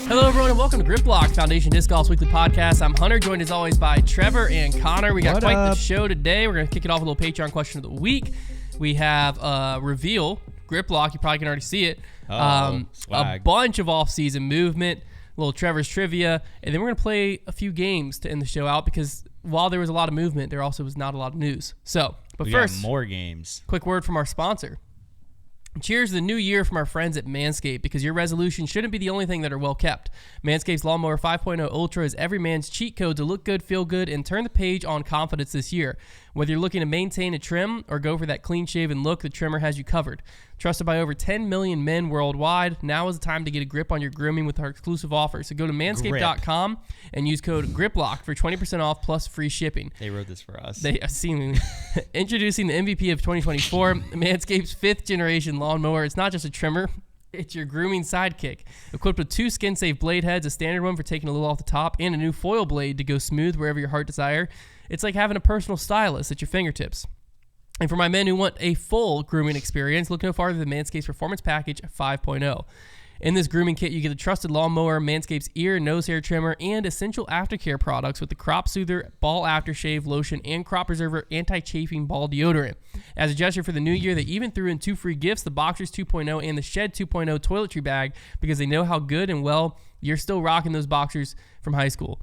Hello, everyone, and welcome to Grip Lock, Foundation Disc Golf's weekly podcast. I'm Hunter, joined as always by Trevor and Konner. We got quite the show today. We're going to kick it off with a little Patreon question of the week. We have reveal, Grip Lock. You probably can already see it. A bunch of off-season movement, a little Trevor's trivia, and then we're going to play a few games to end the show out because while there was a lot of movement, there also was not a lot of news. But first, got more games. Quick word from our sponsor. Cheers to the new year from our friends at Manscaped, because your resolutions shouldn't be the only thing that are well kept. Manscaped's Lawnmower 5.0 Ultra is every man's cheat code to look good, feel good, and turn the page on confidence this year. Whether you're looking to maintain a trim or go for that clean-shaven look, the trimmer has you covered. Trusted by over 10 million men worldwide, now is the time to get a grip on your grooming with our exclusive offer. So go to manscaped.com and use code GRIPLOCK for 20% off plus free shipping. They wrote this for us. Introducing the MVP of 2024, Manscaped's 5th generation lawnmower. It's not just a trimmer, it's your grooming sidekick. Equipped with 2 skin-safe blade heads, a standard one for taking a little off the top, and a new foil blade to go smooth wherever your heart desire. It's like having a personal stylist at your fingertips. And for my men who want a full grooming experience, look no farther than Manscaped's Performance Package 5.0. In this grooming kit, you get a trusted lawnmower, Manscaped's ear and nose hair trimmer, and essential aftercare products with the Crop Soother Ball Aftershave Lotion and Crop Preserver Anti-Chafing Ball Deodorant. As a gesture for the new year, they even threw in 2 free gifts, the Boxers 2.0 and the Shed 2.0 toiletry bag, because they know how good and well you're still rocking those boxers from high school.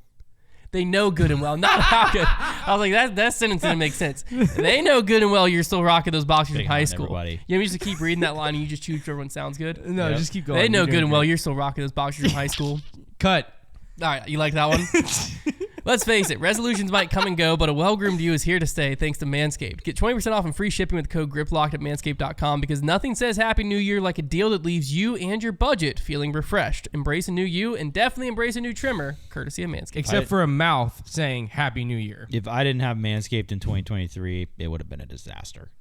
They know good and well, not how good. I was like, that sentence didn't make sense. They know good and well you're still rocking those boxers in high school. Everybody. You know, you just keep reading that line and you just choose which one sounds good. No, Yep. just keep going. They know good and well you're still rocking those boxers in high school. Cut. All right, you like that one? Let's face it, resolutions might come and go, but a well-groomed you is here to stay thanks to Manscaped. Get 20% off and free shipping with the code GRIPLOCKED at manscaped.com, because nothing says Happy New Year like a deal that leaves you and your budget feeling refreshed. Embrace a new you and definitely embrace a new trimmer, courtesy of Manscaped. Except for a mouth saying Happy New Year. If I didn't have Manscaped in 2023, it would have been a disaster.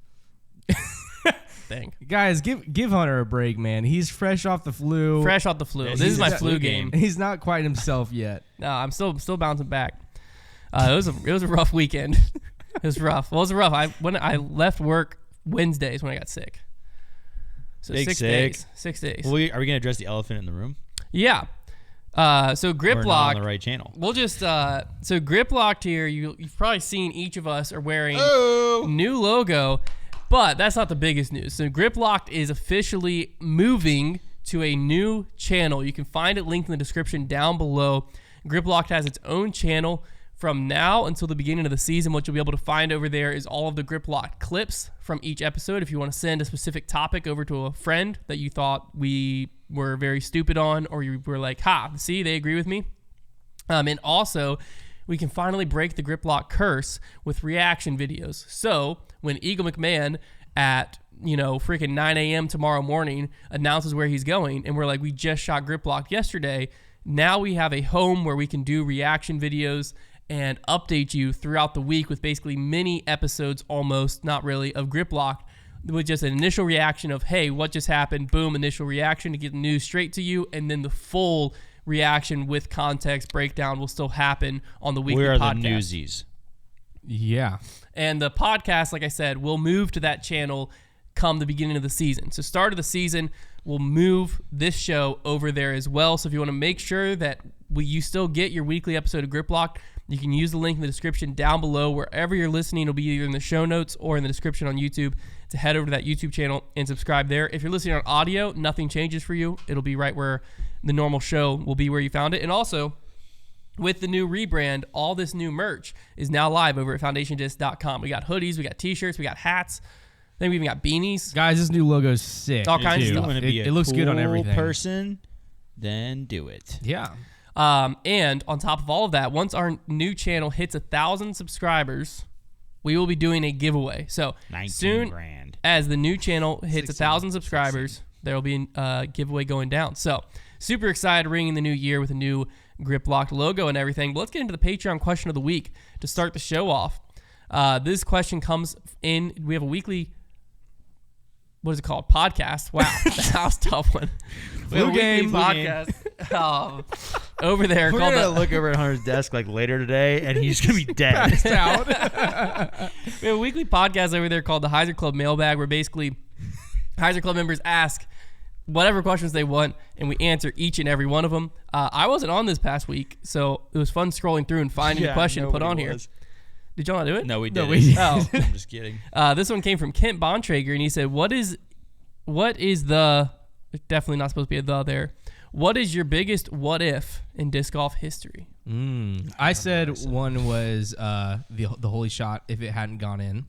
Dang. Guys, give Hunter a break, man. He's fresh off the flu. Fresh off the flu. Yeah, This he's is my a flu flu game. game. He's not quite himself yet. No, I'm still bouncing back. It was a rough weekend. It was rough. Well, it was rough. When I left work Wednesdays when I got sick. So Big 6 sick. days. 6 days. Well, are we going to address the elephant in the room? Yeah. So Grip We're Lock. not on the right channel. We'll just so Grip Locked here. You've probably seen each of us are wearing new logo, but that's not the biggest news. So Grip Locked is officially moving to a new channel. You can find it linked in the description down below. Grip Locked has its own channel from now until the beginning of the season. What you'll be able to find over there is all of the Grip Locked clips from each episode. If you want to send a specific topic over to a friend that you thought we were very stupid on, or you were like, see, they agree with me. And also, we can finally break the Grip Lock curse with reaction videos. So when Eagle McMahon at freaking 9 a.m. tomorrow morning announces where he's going, and we're like, we just shot Grip Lock yesterday, now we have a home where we can do reaction videos and update you throughout the week with basically mini episodes, almost, not really, of Grip Lock, with just an initial reaction of, hey, what just happened? Boom, initial reaction to get the news straight to you, and then the full reaction with context breakdown will still happen on the weekly podcast. Where are the newsies? Yeah. And the podcast, like I said, will move to that channel come the beginning of the season. So start of the season, we'll move this show over there as well. So if you want to make sure that you still get your weekly episode of Grip Lock, you can use the link in the description down below. Wherever you're listening, it'll be either in the show notes or in the description on YouTube, to head over to that YouTube channel and subscribe there. If you're listening on audio, nothing changes for you. It'll be right where the normal show will be, where you found it. And also, with the new rebrand, all this new merch is now live over at foundationdisc.com. We got hoodies, we got t-shirts, we got hats. Then we even got beanies. Guys, this new logo is sick. All kinds of If you stuff. want to be It looks good on cool everything. person, then do it. Yeah. And on top of all of that, once our new channel hits 1,000 subscribers, we will be doing a giveaway. So 19 soon grand. as the new channel hits 16, 1,000 subscribers, there will be a giveaway going down. So super excited, ringing the new year with a new Grip Locked logo and everything. But let's get into the Patreon question of the week to start the show off. This question comes in. We have a weekly, what is it called? Podcast. Wow, that was a tough one. We have a weekly podcast over there We're called going to the, look over at Hunter's desk like later today, and he's going to be dead. We have a weekly podcast over there called the Heiser Club Mailbag, where basically Heiser Club members ask whatever questions they want, and we answer each and every one of them. I wasn't on this past week, so it was fun scrolling through and finding a question to put on here. Did y'all not do it? No, we didn't. Oh. I'm just kidding. This one came from Kent Bontrager, and he said, what is the, definitely not supposed to be a the there, what is your biggest what if in disc golf history? I said one was the holy shot if it hadn't gone in.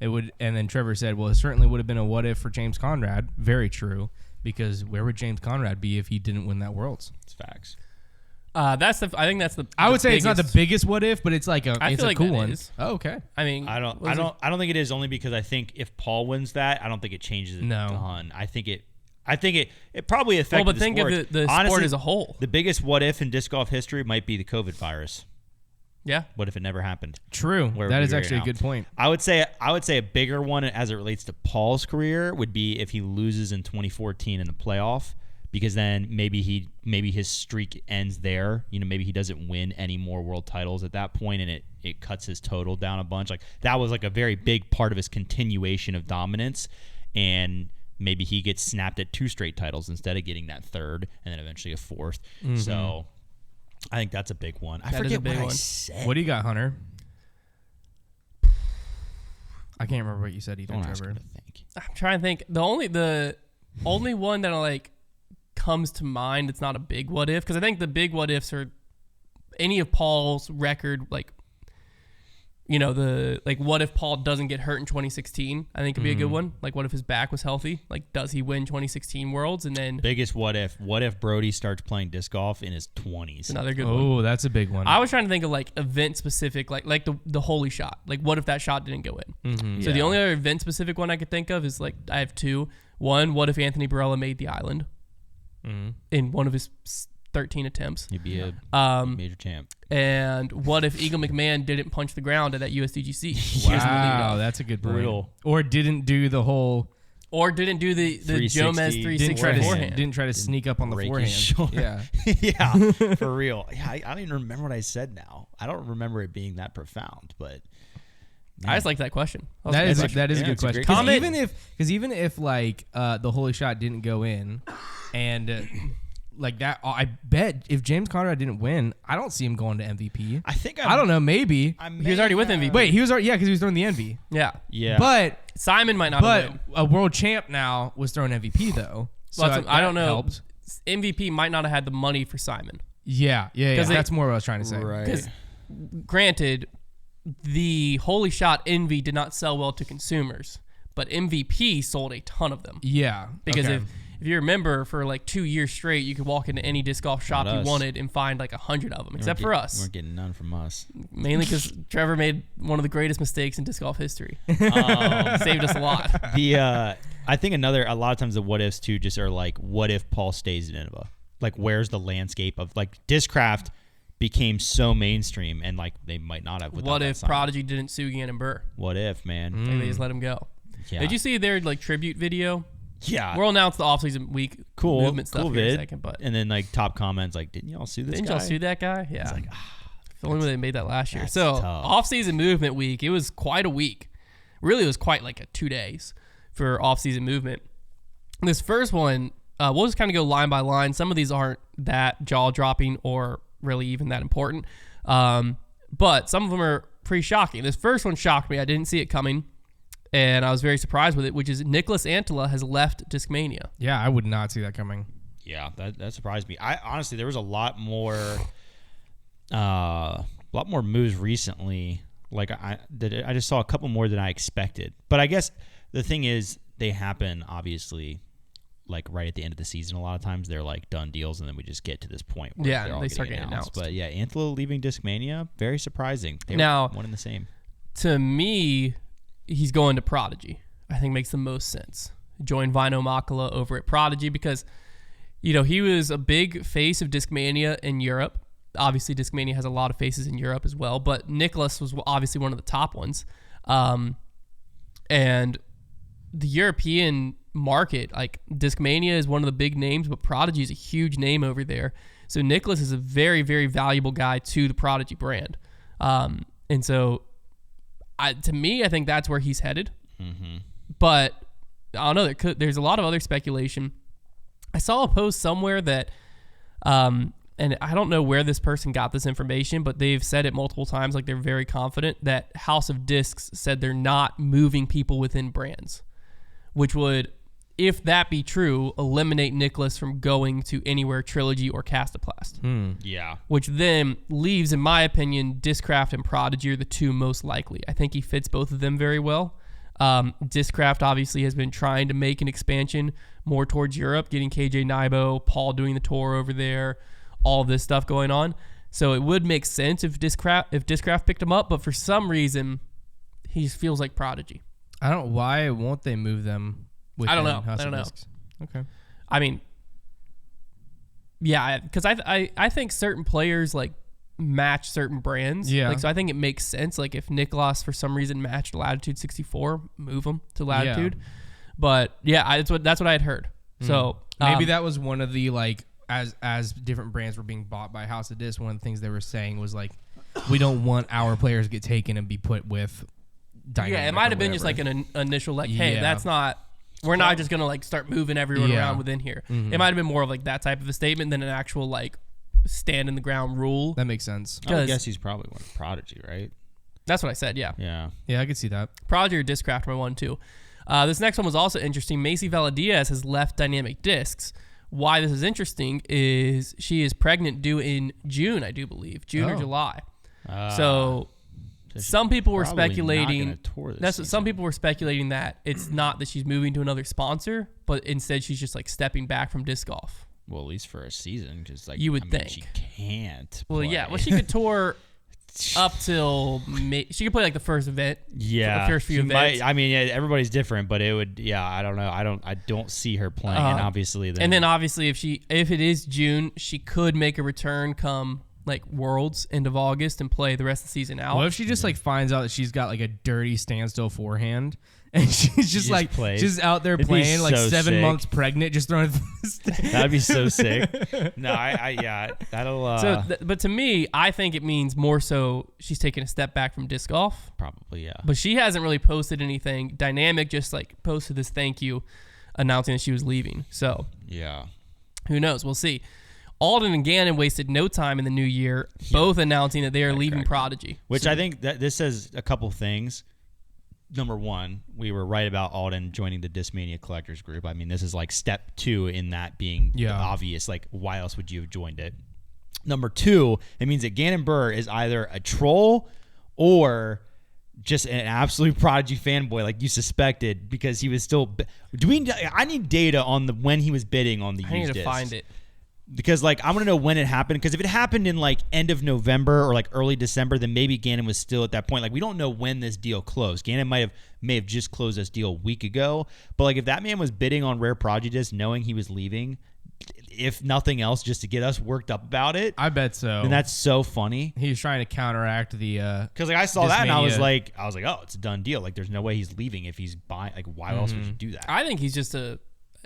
It would, and then Trevor said, well, it certainly would have been a what if for James Conrad. Very true, because where would James Conrad be if he didn't win that Worlds? It's facts. I think that's the. I would say biggest. it's not the biggest what if, but it's like I it's feel a like cool that one. is. Oh, okay. I mean, I don't think it is, only because I think if Paul wins that, I don't think it changes a ton. I think it probably affected. Well, but think of the Honestly, sport as a whole. The biggest what if in disc golf history might be the COVID virus. Yeah. What if it never happened? True. That is actually a good point. I would say a bigger one as it relates to Paul's career would be if he loses in 2014 in the playoff, because then maybe his streak ends there. Maybe he doesn't win any more world titles at that point, and it cuts his total down a bunch. Like that was like a very big part of his continuation of dominance, and maybe he gets snapped at 2 straight titles instead of getting that 3rd and then eventually a 4th. Mm-hmm. So I think that's a big one. I forget what I said. What do you got, Hunter? I can't remember what you said either, Trevor. I'm trying to think. The only one that like comes to mind, it's not a big what if, because I think the big what ifs are any of Paul's record, like what if Paul doesn't get hurt in 2016? I think could be a good one. Like, what if his back was healthy? Like, does he win 2016 Worlds? And then biggest what if? What if Brody starts playing disc golf in his 20s? Another good one. Oh, that's a big one. I was trying to think of like event specific, like the holy shot. Like, what if that shot didn't go in? Mm-hmm. So the only other event specific one I could think of is like I have 2. One, what if Anthony Barella made the island in one of his 13 attempts? He'd be a major champ. And what if Eagle McMahon didn't punch the ground at that USDGC? Wow, that's a good point. Or didn't do the whole... Or didn't do the Jomez 360 forehand. Didn't try to sneak up on the forehand. Yeah. Yeah, for real. Yeah, I don't even remember what I said now. I don't remember it being that profound, but... Man. I just like that question. That is a good question. Because even if like the holy shot didn't go in, and like that, I bet if James Conrad didn't win, I don't see him going to MVP. I don't know. Maybe he was already with MVP. Wait, he was already because he was throwing the envy. Yeah. But Simon might not. But a world champ now was throwing MVP though. So I don't know. Helps. MVP might not have had the money for Simon. Yeah. That's more what I was trying to say. Right. Because granted, the Holy Shot Envy did not sell well to consumers, but MVP sold a ton of them. Yeah. Because if you remember, for like 2 years straight, you could walk into any disc golf shop you wanted and find like 100 of them, except for us. We weren't getting none from us. Mainly because Trevor made one of the greatest mistakes in disc golf history. Saved us a lot. I think a lot of times the what ifs too just are like, what if Paul stays in Innova? Like, where's the landscape of like Discraft became so mainstream, and like they might not have. What if Prodigy didn't sue Gannon Burr? What if, man? And they just let him go. Yeah. Did you see their like tribute video? Yeah. We'll announce the offseason week movement stuff here in a second. But and then like top comments like, didn't y'all sue this guy? Didn't y'all sue that guy? Yeah. It's like, if only they made that last year. So offseason movement week, it was quite a week. Really, it was quite like 2 days for offseason movement. This first one, we'll just kind of go line by line. Some of these aren't that jaw-dropping or really even that important. But some of them are pretty shocking. This first one shocked me. I didn't see it coming, and I was very surprised with it, which is Nicholas Antela has left Discmania. Yeah, I would not see that coming. Yeah, that surprised me. I honestly, there was a lot more moves recently. Like I just saw a couple more than I expected. But I guess the thing is, they happen obviously like right at the end of the season. A lot of times they're like done deals, and then we just get to this point where they start getting announced. But yeah, Antela leaving Discmania, very surprising. They were one and the same. To me, he's going to Prodigy. I think makes the most sense. Join Vino Makala over at Prodigy because, he was a big face of Discmania in Europe. Obviously, Discmania has a lot of faces in Europe as well, but Nicholas was obviously one of the top ones. And the European market, like Discmania is one of the big names, but Prodigy is a huge name over there. So Nicholas is a very, very valuable guy to the Prodigy brand. And so to me, I think that's where he's headed. Mm-hmm. But I don't know. There's a lot of other speculation I saw a post somewhere that, and I don't know where this person got this information, but they've said it multiple times, like they're very confident that House of Discs said they're not moving people within brands, which would, if that be true, eliminate Nicholas from going to anywhere Trilogy or Castaplast. Yeah. Which then leaves, in my opinion, Discraft and Prodigy are the two most likely. I think he fits both of them very well. Discraft obviously has been trying to make an expansion more towards Europe, getting KJ Nybo, Paul doing the tour over there, all of this stuff going on. So it would make sense if Discraft picked him up, but for some reason, he feels like Prodigy. I don't. Why won't they move them? I don't know. House I don't of know. Discs? Okay. I mean, yeah, because I think certain players like match certain brands. Yeah. Like, so I think it makes sense. Like if Nicholas for some reason matched Latitude 64, move him to Latitude. Yeah. But yeah, that's what I had heard. So maybe that was one of the like as different brands were being bought by House of Discs. One of the things they were saying was like, we don't want our players to get taken and be put with Dynamic. Yeah, it might have been just like an initial like, hey, that's not. We're not just gonna like start moving everyone around within here. It might have been more of like that type of a statement than an actual like stand in the ground rule. That makes sense. I guess he's probably one of Prodigy, right? That's what I said. Yeah. Yeah, I could see that. Prodigy or Discraft my one too. This next one was also interesting. Macy Valadiaz has left Dynamic Discs. Why this is interesting is she is pregnant due in June, I do believe, June or July. So some people were speculating. Some people were speculating that it's not that she's moving to another sponsor, but instead she's just like stepping back from disc golf. Well, at least for a season, because like you would think she can't. Well, play. yeah. Well, she could tour up till she could play like the first event. Yeah, the first few events. I mean, yeah, everybody's different, but it would. Yeah, I don't know. I don't see her playing, and obviously, then obviously, if it is June, she could make a return come like Worlds end of August and play the rest of the season out. What if she just like finds out that she's got like a dirty standstill forehand and she's just like she's out there playing like 7 months pregnant, just throwing. That'd be so sick. No, yeah, that'll. But to me, I think it means more so she's taking a step back from disc golf. Probably, yeah. But she hasn't really posted anything. Dynamic just like posted this thank you, announcing that she was leaving. So yeah, who knows? We'll see. Alden and Gannon wasted no time in the new year, both announcing that they are leaving Prodigy. Which I think that this says a couple things. Number one, we were right about Alden joining the Discmania Collectors Group. I mean, this is like step 2 in that being obvious. Like, why else would you have joined it? Number 2, it means that Gannon Burr is either a troll or just an absolute Prodigy fanboy, like you suspected, because he was still. I need data on when he was bidding on the used discs. I need to find it. Because, like, I want to know when it happened. Because if it happened in, like, end of November or, like, early December, then maybe Gannon was still at that point. Like, we don't know when this deal closed. Gannon may have just closed this deal a week ago. But, like, if that man was bidding on Rare Prodigy discs knowing he was leaving, if nothing else, just to get us worked up about it. I bet so. And that's so funny. He was trying to countert the... Because, like, I saw that and I was like, oh, it's a done deal. Like, there's no way he's leaving if he's buying. Like, why else would you do that? I think he's just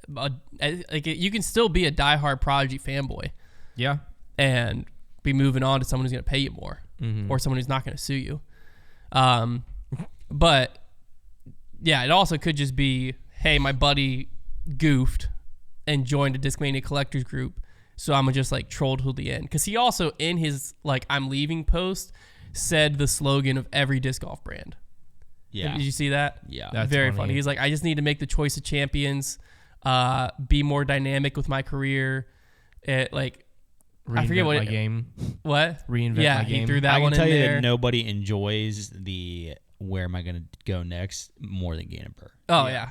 you can still be a diehard Prodigy fanboy. Yeah. And be moving on to someone who's going to pay you more or someone who's not going to sue you. But, yeah, it also could just be, hey, my buddy goofed and joined a Discmania Collectors Group, so I'm going to just, like, troll till the end. Because he also, in his, like, I'm leaving post, said the slogan of every disc golf brand. Yeah. Did you see that? Yeah. That's very funny. He's like, I just need to make the choice of champions, be more dynamic with my career. I forget what game. What? Reinvent my game. He threw that one in there. I can tell you that nobody enjoys the where am I going to go next more than Gannon Burr. Oh, yeah.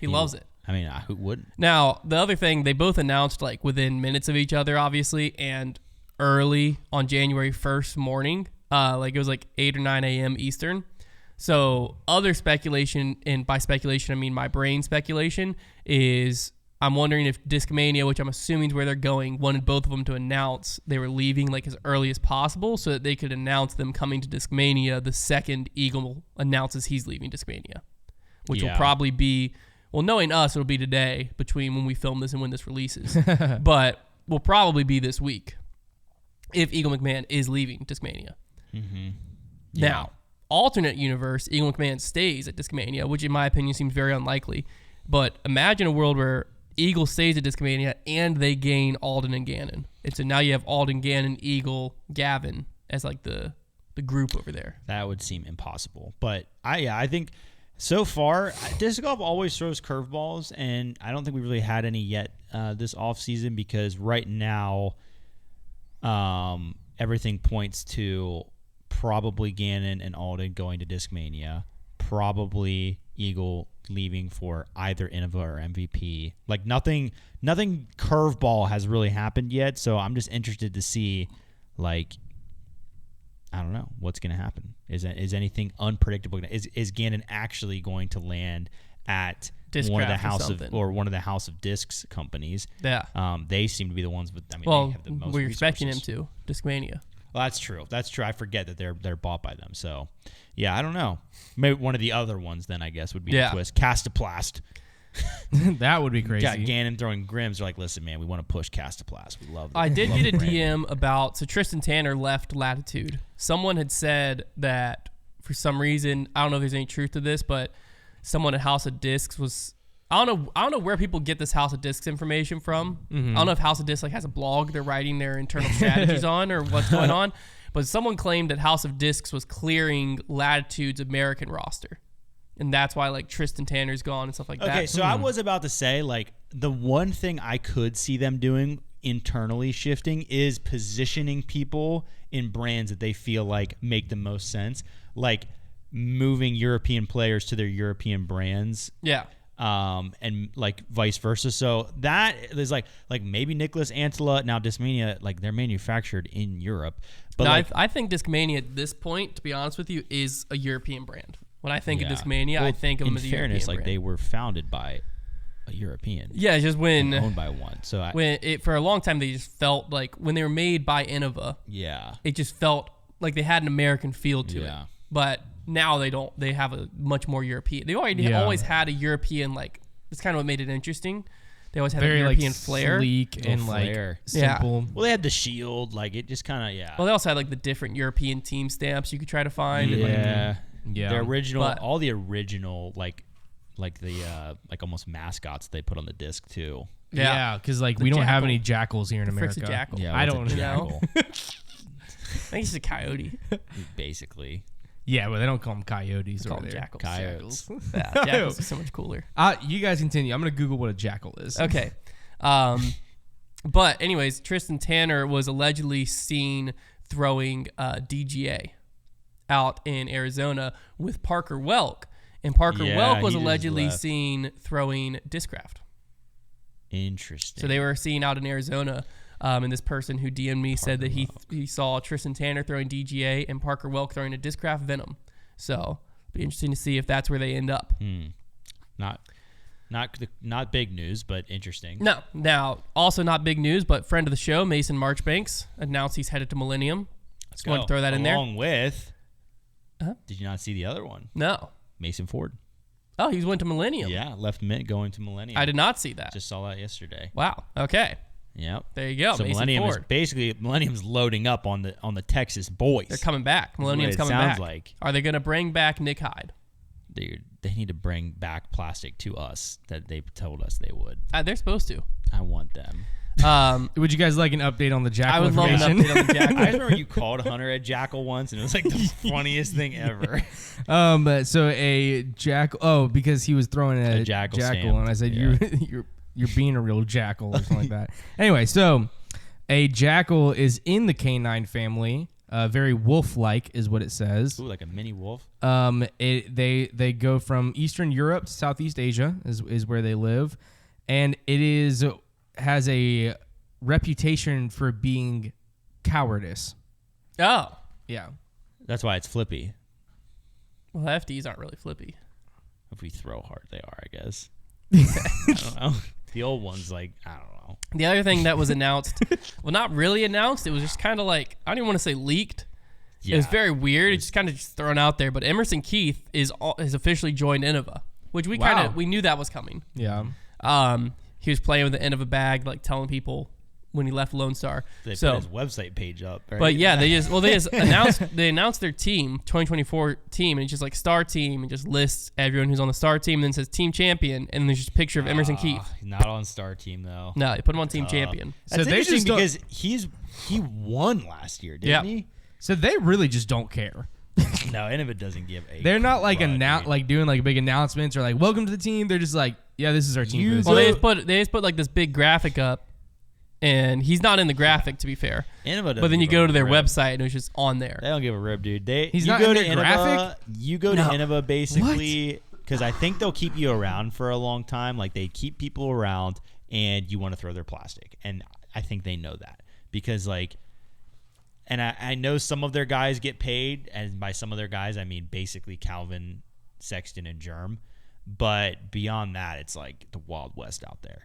He loves it. I mean, who wouldn't? Now, the other thing, they both announced like within minutes of each other, obviously, and early on January 1st morning. Like it was like 8 or 9 a.m. Eastern. So other speculation, and by speculation, I mean my brain speculation, is I'm wondering if Discmania, which I'm assuming is where they're going, wanted both of them to announce they were leaving like as early as possible so that they could announce them coming to Discmania the second Eagle announces he's leaving Discmania, which will probably be, well, knowing us, it'll be today between when we film this and when this releases, but will probably be this week if Eagle McMahon is leaving Discmania. Mm-hmm. Yeah. Now, alternate universe, Eagle McMahon stays at Discmania, which in my opinion seems very unlikely. But imagine a world where Eagle stays at Discmania, and they gain Alden and Gannon. And so now you have Alden, Gannon, Eagle, Gavin as like the group over there. That would seem impossible. But I think so far, disc golf always throws curveballs, and I don't think we really had any yet this offseason because right now everything points to probably Gannon and Alden going to Discmania, probably Eagle leaving for either Innova or MVP. Like nothing curveball has really happened yet, so I'm just interested to see, like, I don't know what's going to happen. Is anything unpredictable? Is Gannon actually going to land at one of the House of Discs companies? Yeah. They seem to be the ones with. I mean, well, they have the most we're expecting him resources. to Discmania. Well, that's true. I forget that they're bought by them. So, yeah, I don't know. Maybe one of the other ones then I guess would be the twist. Castoplast. That would be crazy. Got Gannon throwing Grims. They're like, listen, man, we want to push Castoplast. We love. I did love get a the brand. DM about Tristan Tanner left Latitude. Someone had said that for some reason, I don't know if there's any truth to this, but someone at House of Discs was. I don't know where people get this House of Discs information from. Mm-hmm. I don't know if House of Discs has a blog they're writing their internal strategies on or what's going on. But someone claimed that House of Discs was clearing Latitude's American roster. And that's why like Tristan Tanner's gone and stuff like that. Okay, so I was about to say like the one thing I could see them doing internally shifting is positioning people in brands that they feel like make the most sense, like moving European players to their European brands. Yeah. And like vice versa. So that is like maybe Nicholas Antela, now Discmania, like they're manufactured in Europe. But no, like, I think Discmania at this point, to be honest with you, is a European brand. When I think of Discmania, I think of them as a European brand. Like they were founded by a European. Yeah, it's just when owned by one. So for a long time they just felt like when they were made by Innova. Yeah. It just felt like they had an American feel to it. But now they don't. They have a much more European. They always had a European, like, that's kind of what made it interesting. They always had very a European like flair. sleek and flair. Like simple. Well, they had the shield, like it just kind of Well, they also had like the different European team stamps you could try to find. Yeah. Yeah. The original, all the original, like the like almost mascots they put on the disc too. Yeah, because like we don't have any jackals here in America. Frick's a jackal. Yeah, I don't know. jackal. I think it's a coyote. Basically. Yeah, but they don't call them coyotes Call over them there. jackals. Coyotes. Yeah, jackals are so much cooler. You guys continue. I'm gonna Google what a jackal is. Okay. But anyways, Tristan Tanner was allegedly seen throwing DGA out in Arizona with Parker Welk. And Parker Welk was allegedly seen throwing Discraft. Interesting. So they were seen out in Arizona. And this person who DM'd me said that he saw Tristan Tanner throwing DGA and Parker Welk throwing a Discraft Venom. So it'll be interesting to see if that's where they end up. Not big news, but interesting. No. Now, also not big news, but friend of the show, Mason Marchbanks, announced he's headed to Millennium. Let's go. Want to throw that in there? Along with, did you not see the other one? No. Mason Ford. Oh, he went to Millennium. Yeah, left Mint going to Millennium. I did not see that. Just saw that yesterday. Wow. Okay. Yep. There you go. So Mason Ford. Millennium's loading up on the Texas boys. They're coming back. Millennium's That's what coming it back. sounds like. Are they going to bring back Nick Hyde? They need to bring back plastic to us that they told us they would. They're supposed to. I want them. Would you guys like an update on the jackal? I would love an update on the jackal. I just remember you called Hunter a jackal once, and it was like the funniest thing ever. So a jackal. Oh, because he was throwing a jackal stamp. And I said, Yeah. you're being a real jackal or something like that. Anyway, so a jackal is in the canine family. Very wolf-like is what it says. Ooh, like a mini wolf. They go from Eastern Europe to Southeast Asia is where they live, and it has a reputation for being cowardice. Oh. Yeah. That's why it's flippy. Well, FDs aren't really flippy. If we throw hard, they are, I guess. I don't know. The old one's like, I don't know. The other thing that was announced, well, not really announced. It was just kind of like, I don't even want to say leaked. Yeah. It was very weird. It's just kind of just thrown out there. But Emerson Keith has officially joined Innova, which we knew that was coming. Yeah. He was playing with the end of a bag, like telling people when he left Lone Star. They put his website page up. Right? But yeah, they just announced their team, 2024 team, and it's just like star team, and just lists everyone who's on the star team, and then says team champion, and there's just a picture of Emerson Keith. Not on star team though. No, they put him on team champion. That's interesting because he won last year, didn't he? So they really just don't care. No, Innova doesn't give a. They're not like doing like big announcements or like welcome to the team. They're just like, yeah, this is our team. Well, they just put like this big graphic up. And he's not in the graphic, to be fair. But then you go to their website, and it's just on there. They don't give a rib, dude. He's not in the graphic? You go to Innova, basically, because I think they'll keep you around for a long time. Like, they keep people around, and you want to throw their plastic. And I think they know that. Because, like, and I know some of their guys get paid, and by some of their guys, I mean basically Calvin, Sexton, and Germ. But beyond that, it's like the Wild West out there.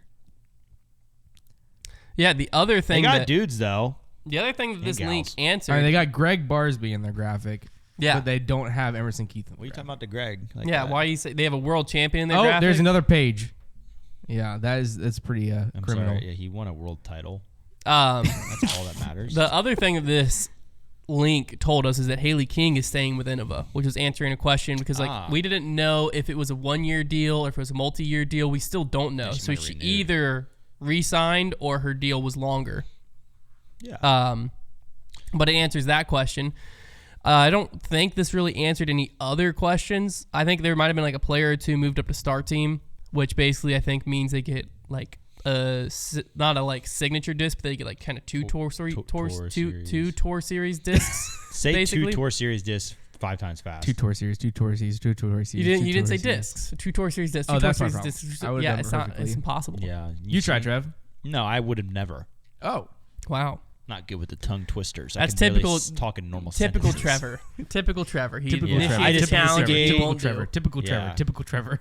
Yeah, the other thing they got dudes though. The other thing that this link answered. All right, they got Greg Barsby in their graphic. Yeah, but they don't have Emerson Keith. What are you talking about, the Greg? Like yeah, why you say they have a world champion in their graphic? There's another page. Yeah, that's pretty criminal. Sorry. Yeah, he won a world title. That's all that matters. The other thing that this link told us is that Haley King is staying with Innova, which was answering a question because we didn't know if it was a 1-year deal or if it was a multi-year deal. We still don't know. So she either re-signed or her deal was longer. Yeah. But it answers that question. I don't think this really answered any other questions. I think there might have been like a player or two moved up to star team, which basically I think means they get like not a like signature disc, but they get like kind of two tour series discs. Say basically. 2 tour series discs 5 times fast. 2 tour series. You didn't say discs. 2 tour series discs. Oh, that's my problem. Yeah, it's impossible. Yeah. You try, Trev. No, I would have never. Oh, wow. Not good with the tongue twisters. That's typical. Talking normal. Typical sentences. Trevor. Typical Trevor. Typical Trevor.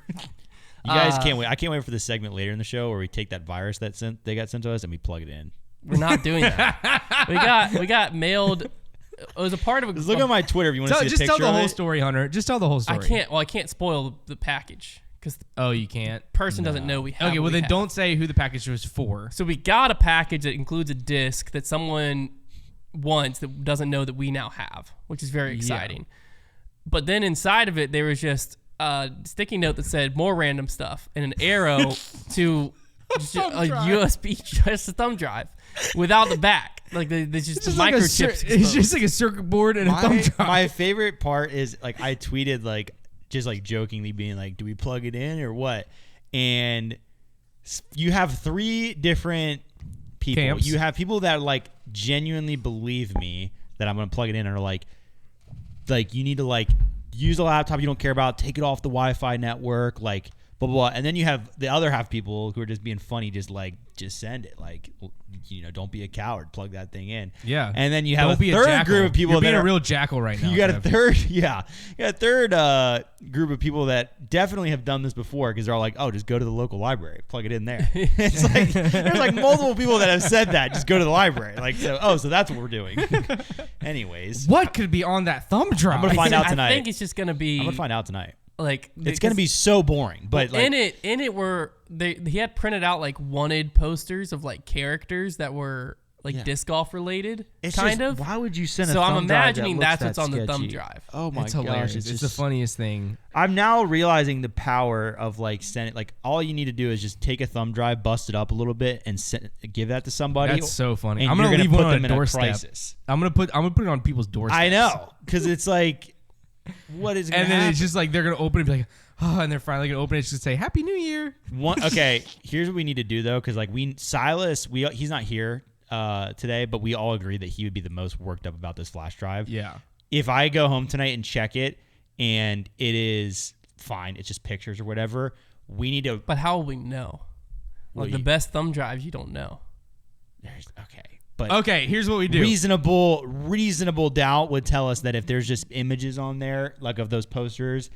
You guys can't wait. I can't wait for the segment later in the show where we take that virus that they got sent to us and we plug it in. We're not doing that. we got mailed. It was a part of a. Just look at my Twitter if you want to see the picture. Just tell the whole story, Hunter. Just tell the whole story. I can't spoil the package because you can't. Person doesn't know we have. Okay, well then don't say who the package was for. So we got a package that includes a disc that someone wants that doesn't know that we now have, which is very exciting. Yeah. But then inside of it there was just a sticky note that said more random stuff and an arrow to a USB, just a thumb drive without the back. Like there's just microchips. It's just like a circuit board and a thumb drive. My favorite part is like I tweeted like just like jokingly being like, do we plug it in or what? And you have 3 different people. Camps. You have people that like genuinely believe me that I'm going to plug it in and are like you need to like use a laptop you don't care about, take it off the Wi-Fi network, like blah, blah, blah. And then you have the other half people who are just being funny, just send it. Like, don't be a coward. Plug that thing in. Yeah. And then you have a third group of people You're being that a real jackal right now. You got a third, group of people that definitely have done this before because they're all like, oh, just go to the local library, plug it in there. It's like there's like multiple people that have said that. Just go to the library. Like, so that's what we're doing. Anyways, what could be on that thumb drive? I'm gonna find out tonight. I think it's just gonna be. I'm gonna find out tonight. Like it's gonna be so boring, but like, in it were he had printed out like wanted posters of like characters that were like disc golf related, Why would you send a so thumb I'm drive imagining that that's what's sketchy? on the thumb drive. Oh my it's gosh, hilarious. It's the funniest thing. I'm now realizing the power of like sending. Like all you need to do is just take a thumb drive, bust it up a little bit, and give that to somebody. That's so funny. And I'm gonna leave one on them a doorstep. I'm gonna put it on people's doorsteps. I know, because it's like, what is? And then happen? It's just like they're gonna open it, and be like, oh, and they're finally gonna open it. It's just say Happy New Year. Okay, here's what we need to do though, because like Silas, he's not here today, but we all agree that he would be the most worked up about this flash drive. Yeah. If I go home tonight and check it, and it is fine, it's just pictures or whatever. We need to. But how will we know? Like the best thumb drives, you don't know. But here's what we do. Reasonable doubt would tell us that if there's just images on there, like of those posters,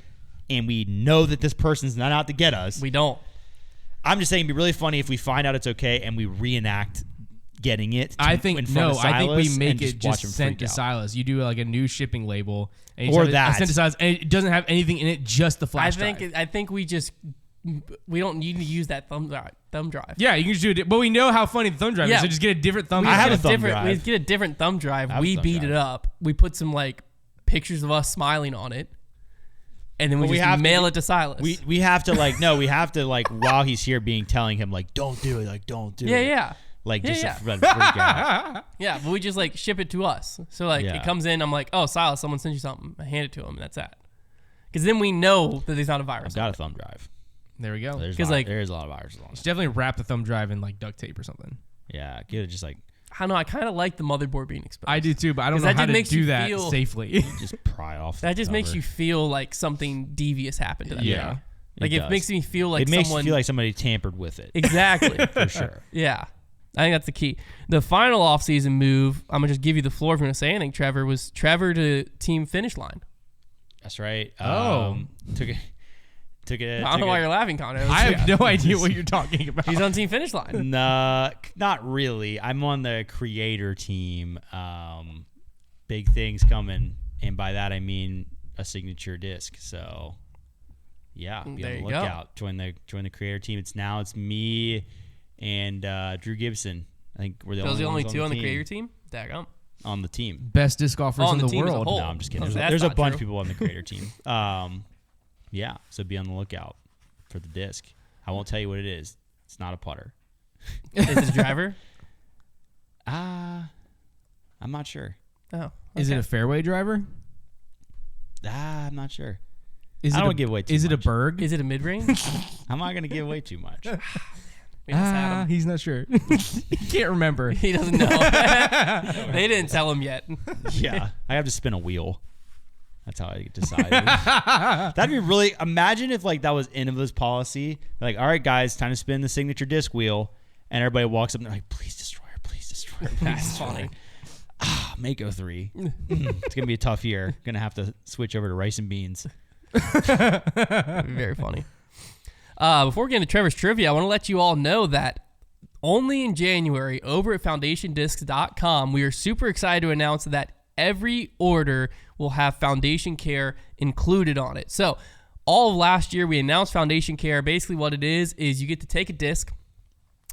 and we know that this person's not out to get us. We don't. I'm just saying it'd be really funny if we find out it's okay and we reenact getting it. I think we make it just sent to Silas. You do like a new shipping label, and or that sent to Silas, and it doesn't have anything in it, just the flash drive. I think we just we don't need to use that thumb drive. Yeah, you can just do it, but we know how funny the thumb drive is. So just get a different thumb We drive. We get a different thumb drive. We beat it up. We put some like pictures of us smiling on it, and then we just mail it to Silas. We have to we have to while he's here telling him like don't do it, don't do it. Yeah. Like just to freak out. Yeah, but we just like ship it to us. So like it comes in, I'm like, oh Silas, someone sent you something. I hand it to him, and that's that. Because then we know that there's not a virus. I've got a thumb drive. There we go. There's a lot of viruses on it. You should definitely wrap the thumb drive in like duct tape or something. Yeah, get it just like. I don't know. I kind of like the motherboard being exposed. I do too, but I don't know how to do that safely. Just pry off. That just makes you feel like something devious happened to that thing. Like it makes me feel like it makes you feel like somebody tampered with it. Exactly. For sure. Yeah. I think that's the key. The final offseason move, I'm going to just give you the floor if you want to say anything, Trevor, was Trevor to team finish line. That's right. Took it. I don't know why you're laughing, Konner. I have no idea what you're talking about. He's on team finish line. Nah, not really. I'm on the creator team. Big things coming, and by that I mean a signature disc. So, yeah, be on the lookout. Join the creator team. It's me and Drew Gibson. I think we're the only two on the creator team. Daggum. On the team. Best disc golfers in the world. No, I'm just kidding. There's a bunch of people on the creator team. Yeah, so be on the lookout for the disc. I won't tell you what it is. It's not a putter. Is it a driver? I'm not sure. Oh, okay. Is it a fairway driver? I'm not sure. I don't give away too much. Is it a Berg? Is it a mid-range? I'm not going to give away too much. He's not sure. He can't remember. He doesn't know. They didn't tell him yet. Yeah, I have to spin a wheel. That's how I decided. That'd be really. Imagine if that was in this policy. Like, all right, guys, time to spin the signature disc wheel, and everybody walks up and they're like, "Please destroy her, please destroy her." That's funny. Mako 3. It's gonna be a tough year. Gonna have to switch over to rice and beans. Very funny. Before we get into Trevor's trivia, I want to let you all know that only in January over at FoundationDiscs.com, we are super excited to announce that every order will have Foundation Care included on it. So all of last year, we announced Foundation Care. Basically what it is you get to take a disc,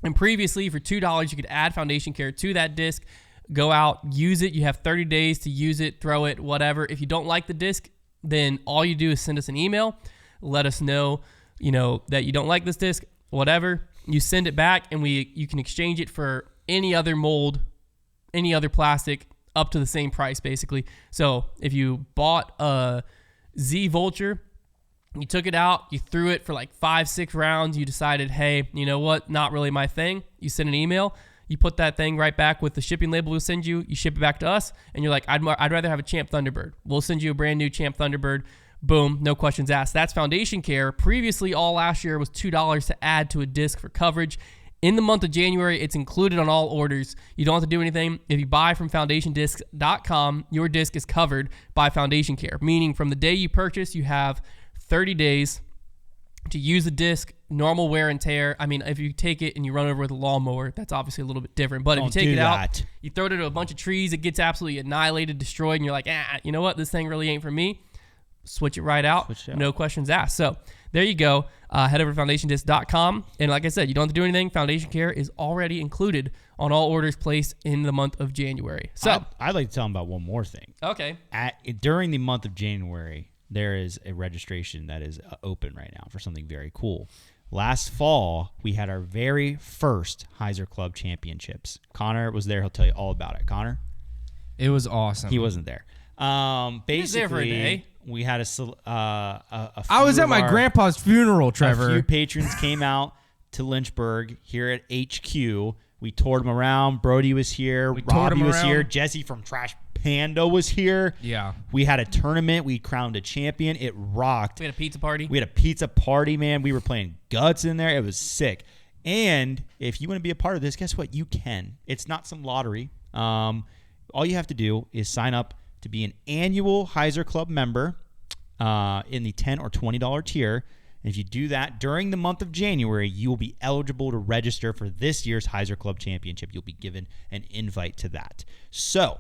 and previously for $2, you could add Foundation Care to that disc, go out, use it. You have 30 days to use it, throw it, whatever. If you don't like the disc, then all you do is send us an email, let us know, that you don't like this disc, whatever. You send it back, and you can exchange it for any other mold, any other plastic, up to the same price, basically. So if you bought a Z Vulture, you took it out, you threw it for like 5-6 rounds, you decided, hey, you know what, not really my thing. You send an email, you put that thing right back with the shipping label we'll send you, you ship it back to us, and you're like, I'd rather have a Champ Thunderbird. We'll send you a brand new Champ Thunderbird. Boom, no questions asked. That's Foundation Care. Previously, all last year was $2 to add to a disc for coverage. In the month of January, it's included on all orders. You don't have to do anything. If you buy from FoundationDiscs.com, your disc is covered by Foundation Care, meaning from the day you purchase, you have 30 days to use the disc, normal wear and tear. I mean, if you take it and you run over with a lawnmower, that's obviously a little bit different. But if you take it out, you throw it into a bunch of trees, it gets absolutely annihilated, destroyed, and you're like, you know what? This thing really ain't for me. Switch it right out. No questions asked. So there you go. Head over to FoundationDisc.com. And like I said, you don't have to do anything. Foundation Care is already included on all orders placed in the month of January. So I'd like to tell them about one more thing. Okay. During the month of January, there is a registration that is open right now for something very cool. Last fall, we had our very first Heiser Club championships. Konner was there. He'll tell you all about it. Konner? It was awesome. He wasn't there. Basically, he was there for a day. We had a few I was at my grandpa's funeral, Trevor. A few patrons came out to Lynchburg here at HQ. We toured them around. Brody was here. Robbie was here. Jesse from Trash Panda was here. Yeah. We had a tournament. We crowned a champion. It rocked. We had a pizza party. Man. We were playing guts in there. It was sick. And if you want to be a part of this, guess what? You can. It's not some lottery. All you have to do is sign up to be an annual Heiser Club member in the $10 or $20 tier. And if you do that during the month of January, you will be eligible to register for this year's Heiser Club Championship. You'll be given an invite to that. So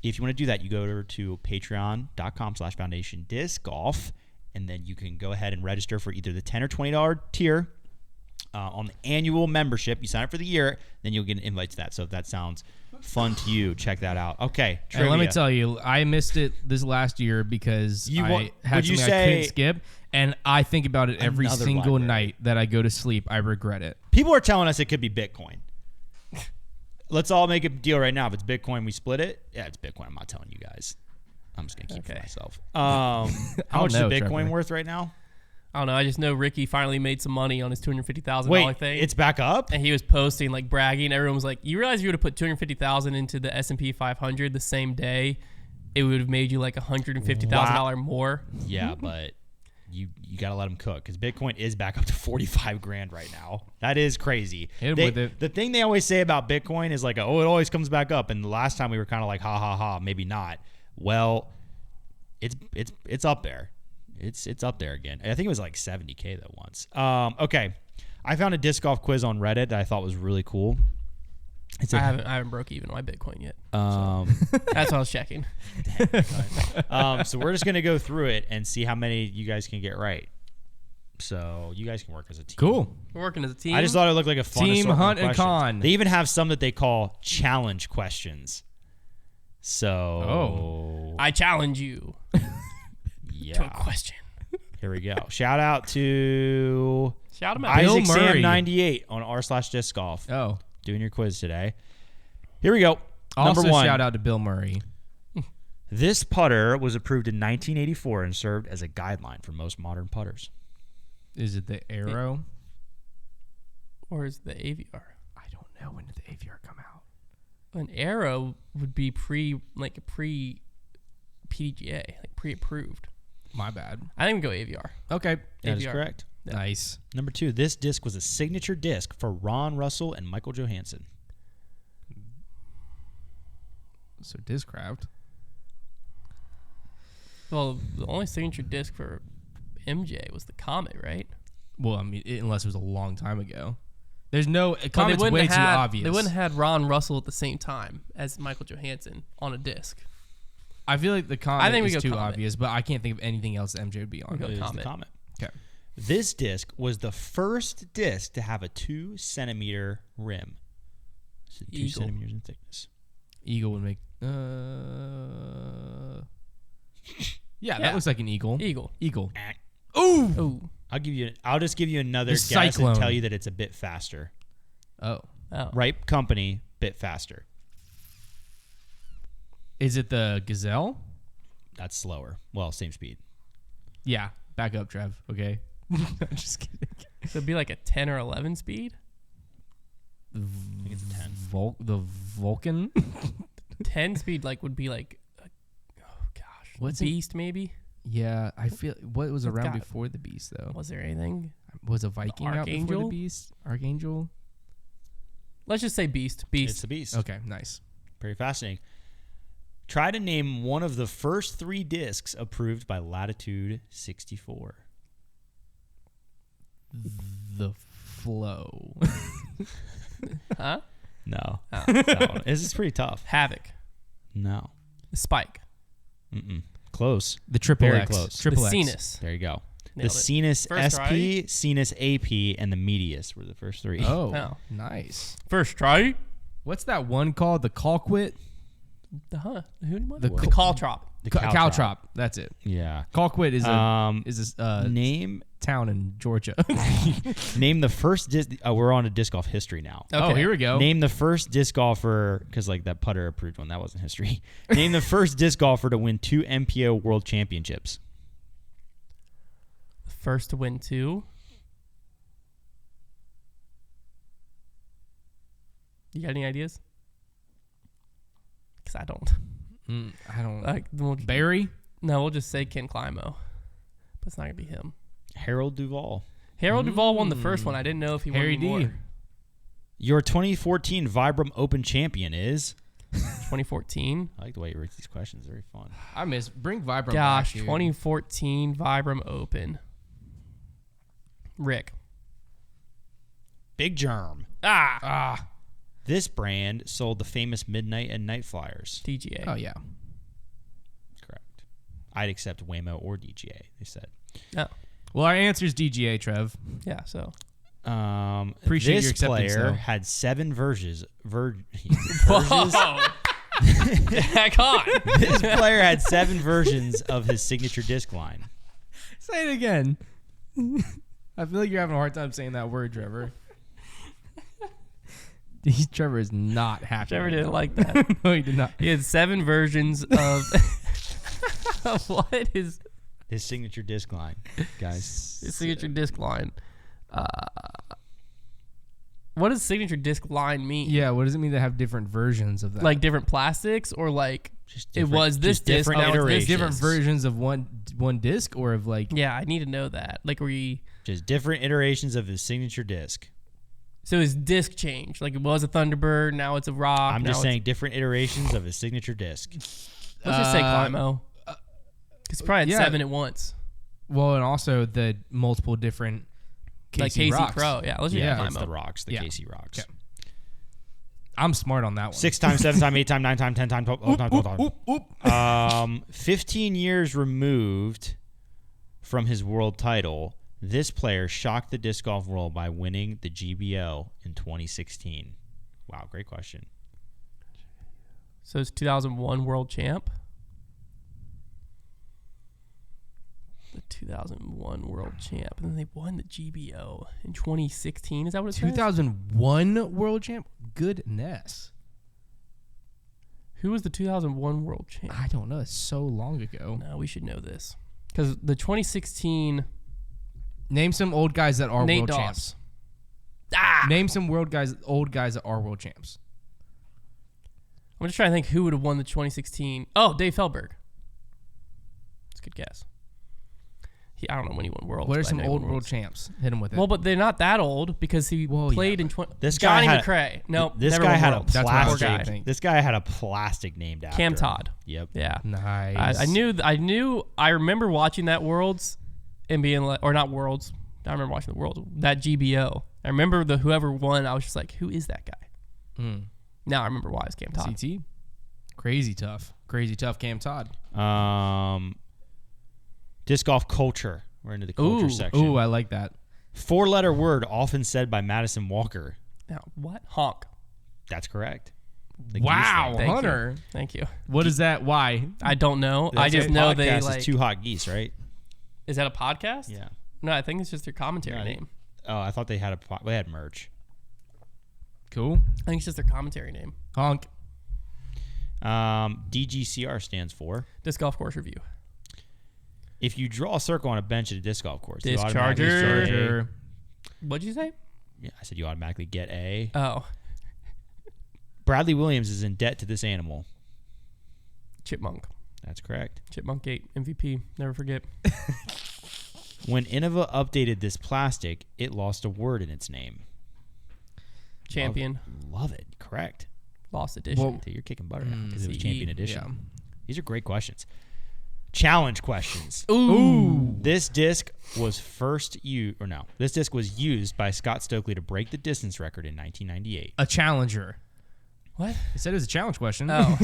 if you want to do that, you go over to patreon.com/foundationdiscgolf, and then you can go ahead and register for either the $10 or $20 tier on the annual membership. You sign up for the year, then you'll get an invite to that. So if that sounds fun to you, check that out. Okay, trivia. And let me tell you, I missed it this last year because I had something I couldn't skip, and I think about it every single night that I go to sleep. I regret it. People are telling us it could be Bitcoin. Let's all make a deal right now. If it's Bitcoin, we split it. Yeah, it's Bitcoin. I'm not telling you guys. I'm just gonna keep it for myself. How much is Bitcoin Trevor. worth right now? I don't know. I just know Ricky finally made some money on his $250,000 thing. It's back up? And he was posting, like, bragging. Everyone was like, you realize you would have put $250,000 into the S&P 500 the same day, it would have made you like $150,000 more. Yeah, but you got to let them cook because Bitcoin is back up to 45 grand right now. That is crazy. The thing they always say about Bitcoin is like, oh, it always comes back up. And the last time we were kind of like, ha, ha, ha, maybe not. Well, it's up there. It's up there again. I think it was like 70K though once. Okay. I found a disc golf quiz on Reddit that I thought was really cool. I haven't broke even my Bitcoin yet. That's what I was checking. So we're just gonna go through it and see how many you guys can get right. So you guys can work as a team. Cool. We're working as a team. I just thought it looked like a fun team hunt and questions. con. They even have some that they call challenge questions. So I challenge you to a question. Here we go. Shout out to him out. Isaac Sam 98 on r/disc golf. Oh, doing your quiz today. Here we go. Also, Number 1. Shout out to Bill Murray. This putter was approved in 1984 and served as a guideline for most modern putters. Is it the Arrow? Or is it the AVR? I don't know. When did the AVR come out? An Arrow would be pre-PDGA, like pre-approved. My bad. I think we go AVR. Okay. That is correct. Yeah. Nice. Number 2, this disc was a signature disc for Ron Russell and Michael Johansson. So Discraft. Well, the only signature disc for MJ was the Comet, right? Well, I mean, unless it was a long time ago. There's no Comet's way too obvious. They wouldn't have had Ron Russell at the same time as Michael Johansson on a disc. I feel like the Comet is too Comet. obvious, but I can't think of anything else that MJ would be on. We go It is the Comet. Comet. Okay. This disc was the first disc to have a 2-centimeter rim. So 2 Eagle. centimeters in thickness. Eagle would make. Yeah, that looks like an eagle. Eagle. Ooh. I'll just give you another The guess Cyclone. and tell you that it's a bit faster. Oh. Right company, bit faster. Is it the Gazelle? That's slower. Well, same speed. Yeah. Back up, Trev. Okay. I'm just kidding. So it'd be like a 10 or 11 speed? I think it's a 10. The Vulcan? 10 speed would be like, What's Beast maybe? Yeah, I feel. What was around got- before the Beast though? Was there anything? Was a Viking out before the Archangel? Beast? Archangel. Let's just say Beast. It's the Beast. Okay, nice. Very fascinating. Try to name one of the first 3 discs approved by Latitude 64. The Flow. Huh? No. No. This is pretty tough. Havoc. No. The Spike. Mm-mm. Close. The Triple Very X. close. Triple the X. Cenis. There you go. The Nailed it. Cenis First SP, try? Cenis AP, and the Medius were the first 3. Oh, nice. First try. What's that one called? The Colquitt? The Caltrop. The Caltrop. That's it. Yeah. Colquitt is a Name town in Georgia. Name the first disc. We're on to disc golf history now. Okay. Oh, here we go. Name the first disc golfer, because that putter approved one. That wasn't history. Name the first disc golfer to win 2 MPO World Championships. First to win 2. You got any ideas? Because I don't. I don't. Barry? No, we'll just say Ken Climo. But it's not going to be him. Harold Duvall. Harold Duvall won the first one. I didn't know if he won Harry any D. more. Your 2014 Vibram Open champion is? 2014. I like the way you read these questions. Very fun. Bring Vibram Gosh, back, dude. 2014 Vibram Open. Rick. Big Germ. This brand sold the famous Midnight and Night Flyers. TGA. Oh, yeah. Correct. I'd accept Waymo or DGA, they said. Oh, Well, our answer is DGA, Trev. yeah. So Appreciate this your acceptance, player though. had 7 versions. whoa, heck on. This player had 7 versions of his signature disc line. Say it again. I feel like you're having a hard time saying that word, Trevor. Trevor is not happy. Trevor right didn't now. like that. No, he did not. He had 7 versions of of what is His signature disc line, guys. his signature disc line. What does signature disc line mean? Yeah, what does it mean to have different versions of that? Like different plastics, or like Just it different- was this just disc, different now it's this iterations. different versions of one disc, or of like Yeah, I need to know that. Like, Just different iterations of his signature disc. so his disc changed. Like it was a Thunderbird, now it's a Rock. I'm now just it's- saying different iterations of his signature disc. Let's just say Climo. Because probably had yeah. 7 at once. well, and also the multiple different Like Casey rocks. Crow. Yeah, let's just Yeah. say It's the Climo. rocks, the Yeah. KC rocks. Okay. I'm smart on that one. 6 times, 7 times, 8 times, 9 times, 10 times, 12 times. Oop, oop. 15 years removed from his world title, this player shocked the disc golf world by winning the GBO in 2016. Wow, great question. So it's 2001 world champ. The 2001 world champ. And then they won the GBO in 2016. Is that what it says? 2001 world champ. Goodness. Who was the 2001 world champ? I don't know. It's so long ago. No, we should know this. Because the 2016 Name some old guys that are Nate world Doss. champs. Ah! Name some old guys that are world champs. I'm just trying to think who would have won the 2016. Oh, Dave Feldberg. That's a good guess. I don't know when he won Worlds. What are but I some know he old won world Worlds. champs? Hit him with it. Well, but they're not that old because he Well, played yeah, in 20. This guy Johnny had McRae. No, this never guy won had a Worlds. That's what I was plastic. thinking. This guy had a plastic named after Cam him. Todd. Yep. Yeah. Nice. I remember watching that Worlds and being like, or not Worlds. I remember watching the Worlds. That GBO. I remember whoever won. I was just like, who is that guy? Now I remember why it's Cam Todd. CT. Crazy tough Cam Todd. Disc golf culture. We're into the culture section. Ooh, I like that. 4-letter word often said by Madison Walker. Now what? Honk. That's correct. The Wow, geese Thank Hunter. you. Thank you. What is that? Why? I don't know. I That's just a know they podcast, like. It's Two Hot Geese, right? Is that a podcast? Yeah. No, I think it's just their commentary Yeah, name. Oh, I thought they had they had merch. Cool. I think it's just their commentary name. Honk. DGCR stands for Disc Golf Course Review. if you draw a circle on a bench at a disc golf course. you Disc automatically charger. get a- What'd you say? Yeah, I said you automatically get a. Oh, Bradley Williams is in debt to this animal. Chipmunk. That's correct. Chipmunk Gate MVP. Never forget. When Innova updated this plastic, it lost a word in its name. Champion. Love it. Correct. Lost edition. Well, Dude, you're kicking butter now because it was CE, Champion Edition. yeah. These are great questions. Challenge questions. Ooh. This disc was This disc was used by Scott Stokely to break the distance record in 1998. A challenger. What? It said it was a challenge question. Oh.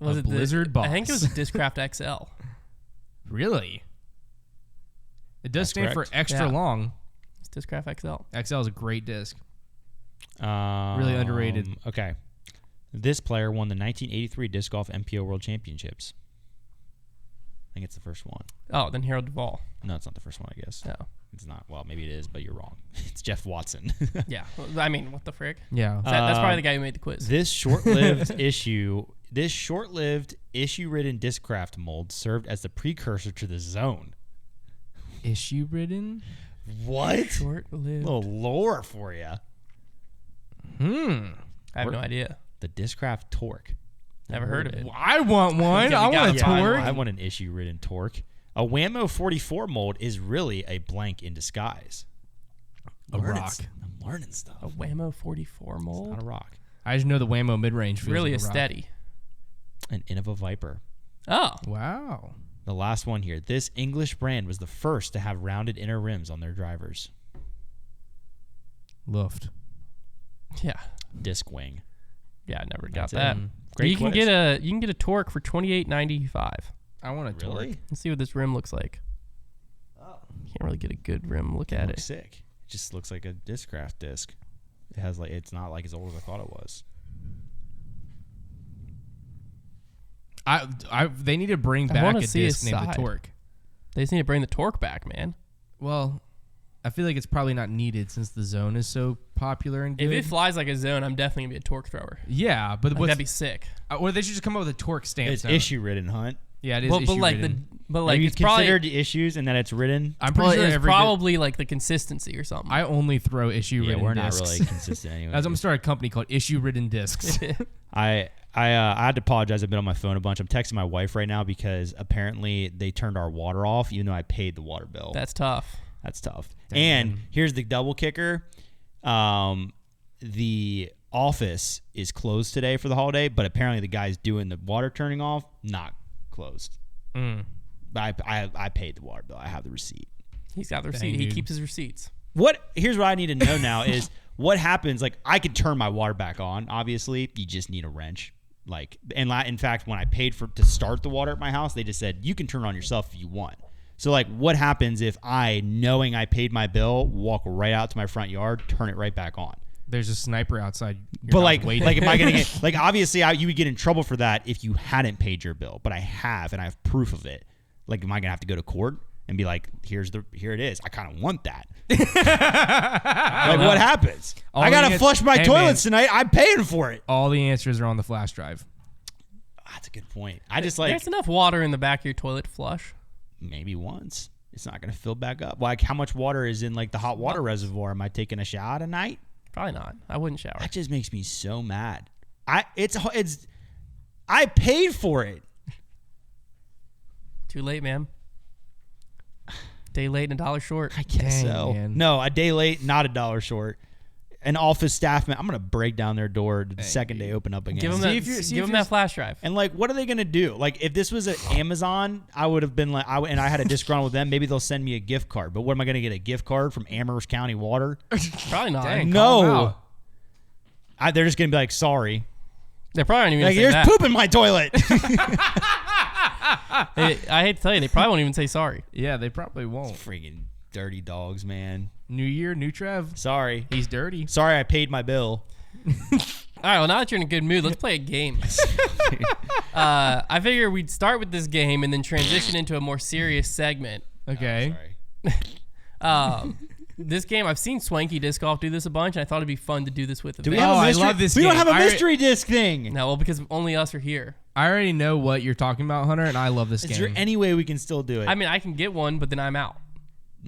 Was A it Blizzard I think it boss. was a Discraft XL. Really? It does That's stand correct. for extra Yeah. long. It's Discraft XL. XL is a great disc. Really underrated. Okay. This player won the 1983 Disc Golf MPO World Championships. I think it's the first one. Oh, then Harold Duvall. No, it's not the first one, I guess. No. It's not. Well, maybe it is, but you're wrong. It's Jeff Watson. Yeah. I mean, what the frick? Yeah. That's probably the guy who made the quiz. This short-lived issue-ridden discraft mold served as the precursor to the Zone. Issue ridden? What? Short-lived. little lore for you. I have no idea. The Discraft Torque. Never heard of it. I want one. Yeah, I we want a gotta find torque. one. I want an issue-ridden Torque. A Whammo 44 mold is really a blank in disguise. A rock. I'm learning stuff. A Whammo 44 mold? Not a rock. I just know the Whammo mid-range feels Really like a rock. steady. An Innova Viper. Oh. Wow. The last one here. This English brand was the first to have rounded inner rims on their drivers. Luft. Yeah. Disc Wing. Yeah, I never That's got that. it. Great you can quiz. get a torque for $28.95. I want a torque. Really? Let's see what this rim looks like. Oh. Can't really get a good rim look at it. Looks sick. It just looks like a Discraft disc. It has like it's not like as old as I thought it was. They need to bring I back wanna a see disc his named the side. torque. They just need to bring the torque back, man. Well, I feel like it's probably not needed since the zone is so popular and good. If it flies like a zone, I'm definitely gonna be a torque thrower. Yeah, but Like, that'd be sick. or they should just come up with a torque stamp. It's zone. issue ridden, Hunt. Yeah, it is. But issue like ridden. Have you it's probably considered issues and that it's ridden. I'm pretty well, sure it's every probably like the consistency or something. I only throw issue Yeah, ridden we're discs. not really consistent anyway. I'm gonna start a company called Issue Ridden Discs. I had to apologize. I've been on my phone a bunch. I'm texting my wife right now because apparently they turned our water off, even though I paid the water bill. That's tough. That's tough. Damn. And here's the double kicker. The office is closed today for the holiday, but apparently the guys doing the water turning off, not closed. But I paid the water bill. I have the receipt. He's got the Dang, receipt. He dude. keeps his receipts. Here's what I need to know now is what happens. Like I could turn my water back on. Obviously, you just need a wrench. Like, and in fact, when I paid to start the water at my house, they just said you can turn it on yourself if you want. So like, what happens if I, knowing I paid my bill, walk right out to my front yard, turn it right back on? There's a sniper outside. your But house like, waiting. am I gonna get like? Obviously, you would get in trouble for that if you hadn't paid your bill. But I have, and I have proof of it. Like, am I gonna have to go to court and be like, here it is. I kind of want that. Like, what happens? I gotta flush my toilets tonight. I'm paying for it. All the answers are on the flash drive. That's a good point. I just like There's enough water in the back of your toilet to flush. maybe once. It's not gonna fill back up. Like, how much water is in like the hot water reservoir? Am I taking a shower tonight? Probably not. I wouldn't shower. That just makes me so mad. I paid for it. Too late, man. Day late and $1 short. I guess Dang, so. man. No, a day late, not $1 short. An office staff man, I'm gonna break down their door the second they open up again. Give them that flash drive. And like, what are they gonna do? Like, if this was at Amazon, I would have been like, and I had a disgruntled with them. Maybe they'll send me a gift card. But what am I gonna get? A gift card from Amherst County Water? Probably not. Dang, call 'em No. out. They're just gonna be like, sorry. They're probably not even Like, gonna say there's that. poop in my toilet. I hate to tell you, they probably won't even say sorry. Yeah, they probably won't. Freaking dirty dogs, man. New year, new Trev. Sorry. He's dirty. Sorry, I paid my bill. All right, well, now that you're in a good mood, let's play a game. I figure we'd start with this game and then transition into a more serious segment. Okay. Sorry. This game, I've seen Swanky Disc Golf do this a bunch, and I thought it'd be fun to do this with. Do we Event. have a I mystery? love this we don't game. have a I- mystery disc thing. No, well, because only us are here. I already know what you're talking about, Hunter, and I love this Is game. there any way we can still do it? I mean, I can get one, but then I'm out.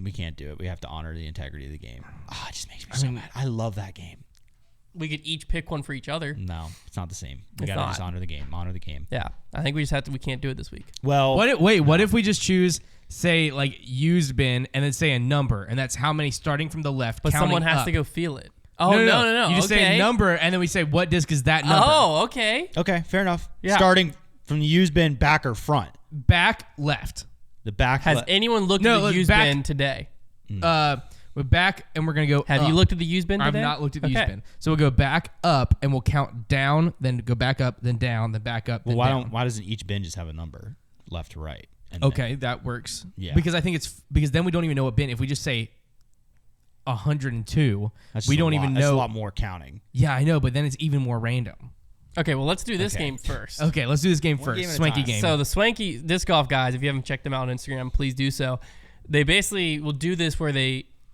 We can't do it. We have to honor the integrity of the game. It just makes me so mad. I love that game. We could each pick one for each other. No, it's not the same. We It's gotta not. just honor the game. Honor the game. Yeah, I think we just have to. We can't do it this week. Well, What if we just choose, say, like used bin, and then say a number, and that's how many starting from the left. But counting someone has up. to go feel it. Oh no! You just okay. say a number, and then we say what disc is that number. Oh, okay. okay, fair enough. Yeah. Starting from the used bin, back or front. Back left. The back. Has anyone looked No, at the look, used back- bin today? We're back, and we're gonna go. Have up. you looked at the used bin I've today? not looked at the Okay. used bin. So we'll go back up, and we'll count down, then go back up, then down, then back up. Well, then down. why doesn't each bin just have a number, left to right? And Okay, that works. Yeah. Because I think because then we don't even know what bin. If we just say 102, that's we just a don't lot. even That's know. a lot more counting. Yeah, I know, but then it's even more random. Okay, well, let's do this Okay. game first. Okay, let's do this game One first. game at a Swanky time. game. So the Swanky Disc Golf guys, if you haven't checked them out on Instagram, please do so. They basically will do this where